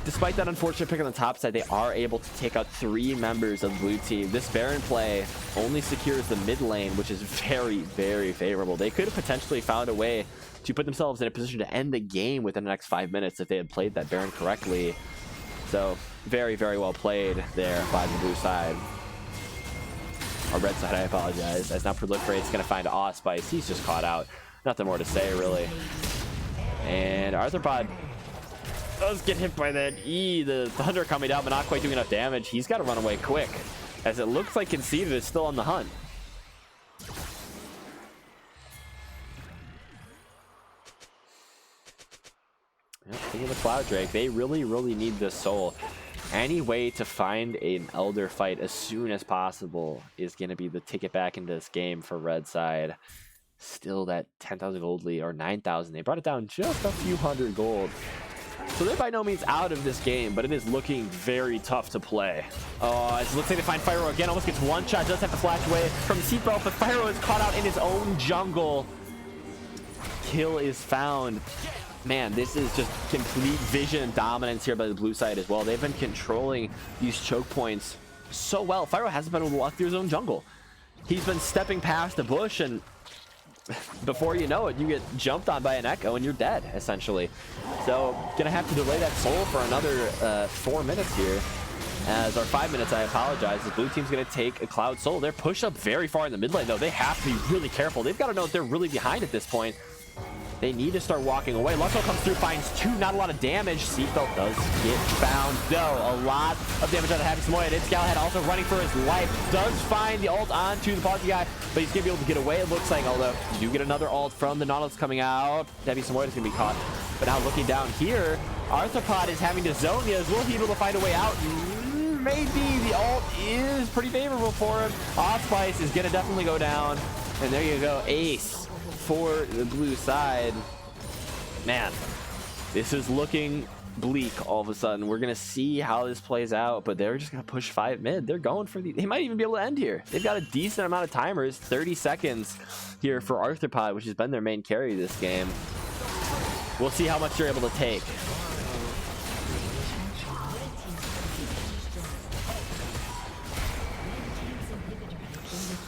Despite that unfortunate pick on the top side, they are able to take out 3 members of the blue team. This Baron play only secures the mid lane, which is very, very favorable. They could have potentially found a way to put themselves in a position to end the game within the next 5 minutes if they had played that Baron correctly. So very, very well played there by the blue side. Or red side, I apologize. As now Proliferate's going to find Allspice. He's just caught out. Nothing more to say, really. And Arthropod does get hit by that E. The Thunder coming down, but not quite doing enough damage. He's got to run away quick, as it looks like Conceited is still on the hunt. Yep, think of the Cloud Drake. They really, really need this soul. Any way to find an Elder fight as soon as possible is going to be the ticket back into this game for red side. Still that 10,000 gold lead, or 9,000. They brought it down just a few hundred gold. So they're by no means out of this game, but it is looking very tough to play. It looks like they find Fyro again. Almost gets one shot. Does have to flash away from seatbelt, but Fyro is caught out in his own jungle. Kill is found. Man, this is just complete vision dominance here by the blue side as well. They've been controlling these choke points so well. Fyro hasn't been able to walk through his own jungle. He's been stepping past the bush, and before you know it, you get jumped on by an Echo and you're dead, essentially. So, gonna have to delay that soul for another 4 minutes here. Or 5 minutes, I apologize. The blue team's gonna take a Cloud Soul. They're pushed up very far in the mid lane, though. They have to be really careful. They've got to know that they're really behind at this point. They need to start walking away. Luxo comes through, finds 2, not a lot of damage. Seatbelt does get found, though. A lot of damage on the Happy Samoyed. It's Galahad also running for his life. Does find the ult onto the Poxy Guy, but he's going to be able to get away, it looks like. Although, you do get another ult from the Nautilus coming out. Happy Samoyed is going to be caught. But now looking down here, Arthropod is having to Zonias. Will he be able to find a way out? Maybe. The ult is pretty favorable for him. Allspice is going to definitely go down. And there you go. Ace for the blue side. Man, this is looking bleak all of a sudden. We're gonna see how this plays out, but they're just gonna push 5 mid. They're going for they might even be able to end here. They've got a decent amount of timers, 30 seconds here for Arthropod, which has been their main carry this game. We'll see how much they're able to take.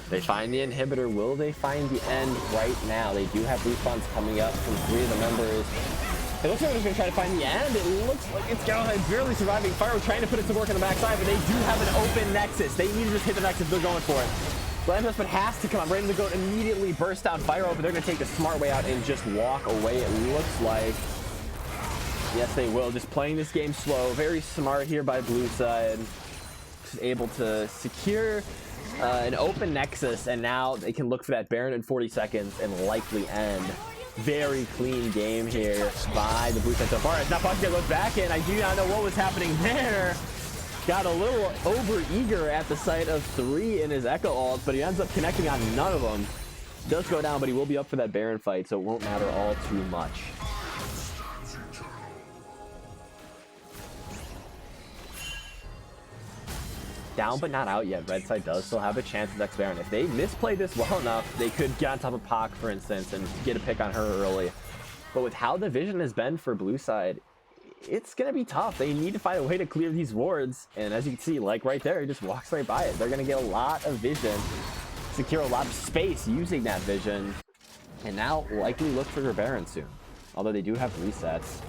They find the inhibitor. Will they find the end right now? They do have respawns coming up from 3 of the members. It looks like they're just going to try to find the end. It looks like it's Galahad barely surviving. Fyro trying to put it to work on the backside, but they do have an open Nexus. They need to just hit the Nexus. They're going for it. Land Husband has to come on. Brandon the Goat immediately bursts down Fyro, but they're going to take the smart way out and just walk away, it looks like. Yes, they will. Just playing this game slow. Very smart here by blue side. Just able to secure an open Nexus, and now they can look for that Baron in 40 seconds and likely end. Very clean game here by the blue side so far. As now Poxy goes back in. I do not know what was happening there. Got a little over-eager at the sight of 3 in his Echo ult, but he ends up connecting on none of them. Does go down, but he will be up for that Baron fight, so it won't matter all too much. Down but not out yet. Red side does still have a chance at next Baron. If they misplay this well enough, they could get on top of Pac, for instance, and get a pick on her early. But with how the vision has been for blue side, it's going to be tough. They need to find a way to clear these wards. And as you can see, like right there, he just walks right by it. They're going to get a lot of vision, secure a lot of space using that vision, and now likely look for their Baron soon. Although they do have resets.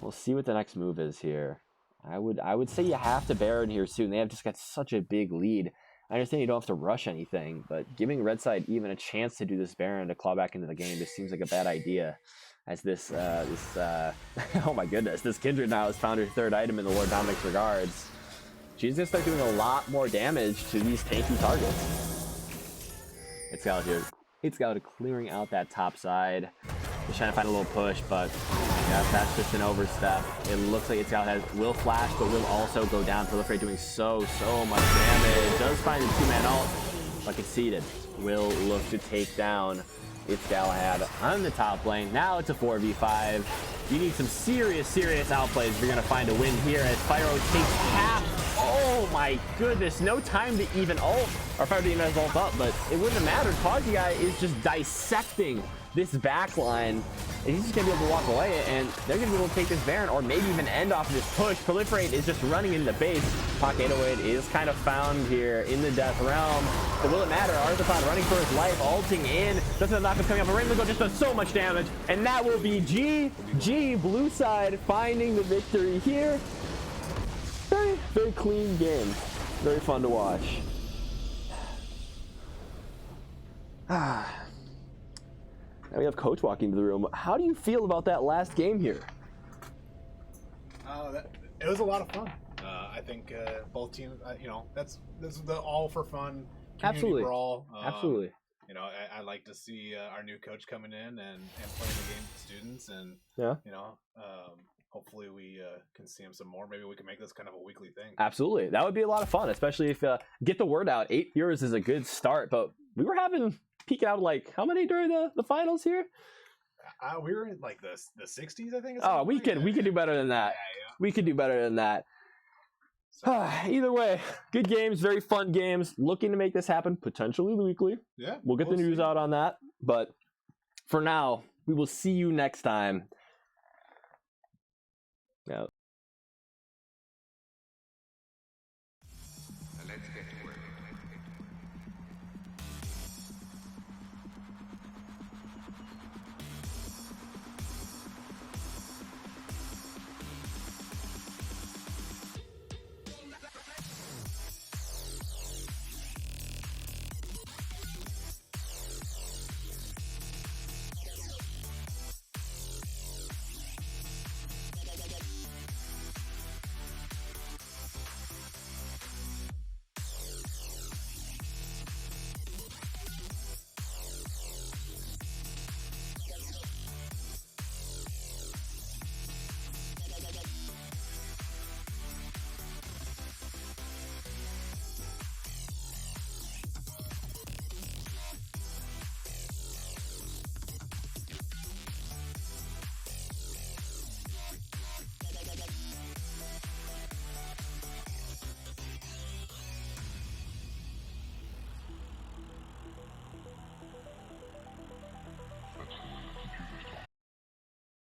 We'll see what the next move is here. I would say you have to Baron here soon. They have just got such a big lead. I understand you don't have to rush anything, but giving red side even a chance to do this Baron to claw back into the game just seems like a bad idea. As this oh my goodness, this Kindred now has found her 3rd item in the Lord Dominic's regards. She's gonna start doing a lot more damage to these tanky targets. It's got here. It's got clearing out that top side. Just trying to find a little push, but That's just an overstep. It looks like Excel will flash, but will also go down. Proliferate doing so much damage. Does find a 2-man ult, but conceded. Will look to take down It's Galahad on the top lane. Now it's a 4v5. You need some serious outplays if you're going to find a win here as Fyro takes half. Oh my goodness, no time to even ult. Or Fyro didn't even have ult up, but it wouldn't have mattered. Poggy guy is just dissecting this back line. And he's just going to be able to walk away, and they're going to be able to take this Baron, or maybe even end off of this push. Proliferate is just running into the base. Pock 808 is kind of found here in the Death Realm. But will it matter? Arthapod running for his life, ulting in. Doesn't have knockback coming up, but Rainbow just does so much damage. And that will be GG. Blue side finding the victory here. Very clean game. Very fun to watch. Now we have Coach walking into the room. How do you feel about that last game here? It was a lot of fun. I think both teams, this is the all for fun community Absolutely. brawl. Absolutely. I like to see our new coach coming in and playing the game with students, and Yeah. hopefully we can see him some more. Maybe we can make this kind of a weekly thing. Absolutely. That would be a lot of fun, especially if get the word out. 8 viewers is a good start, but we were peeking out like how many during the finals here? We were in like the 60s, I think. Oh, we could do better than that. Yeah. We could do better than that. So, Either way, good games, very fun games. Looking to make this happen potentially weekly. yeah, We'll get the news see. out on that. But for now, we will see you next time. Yeah.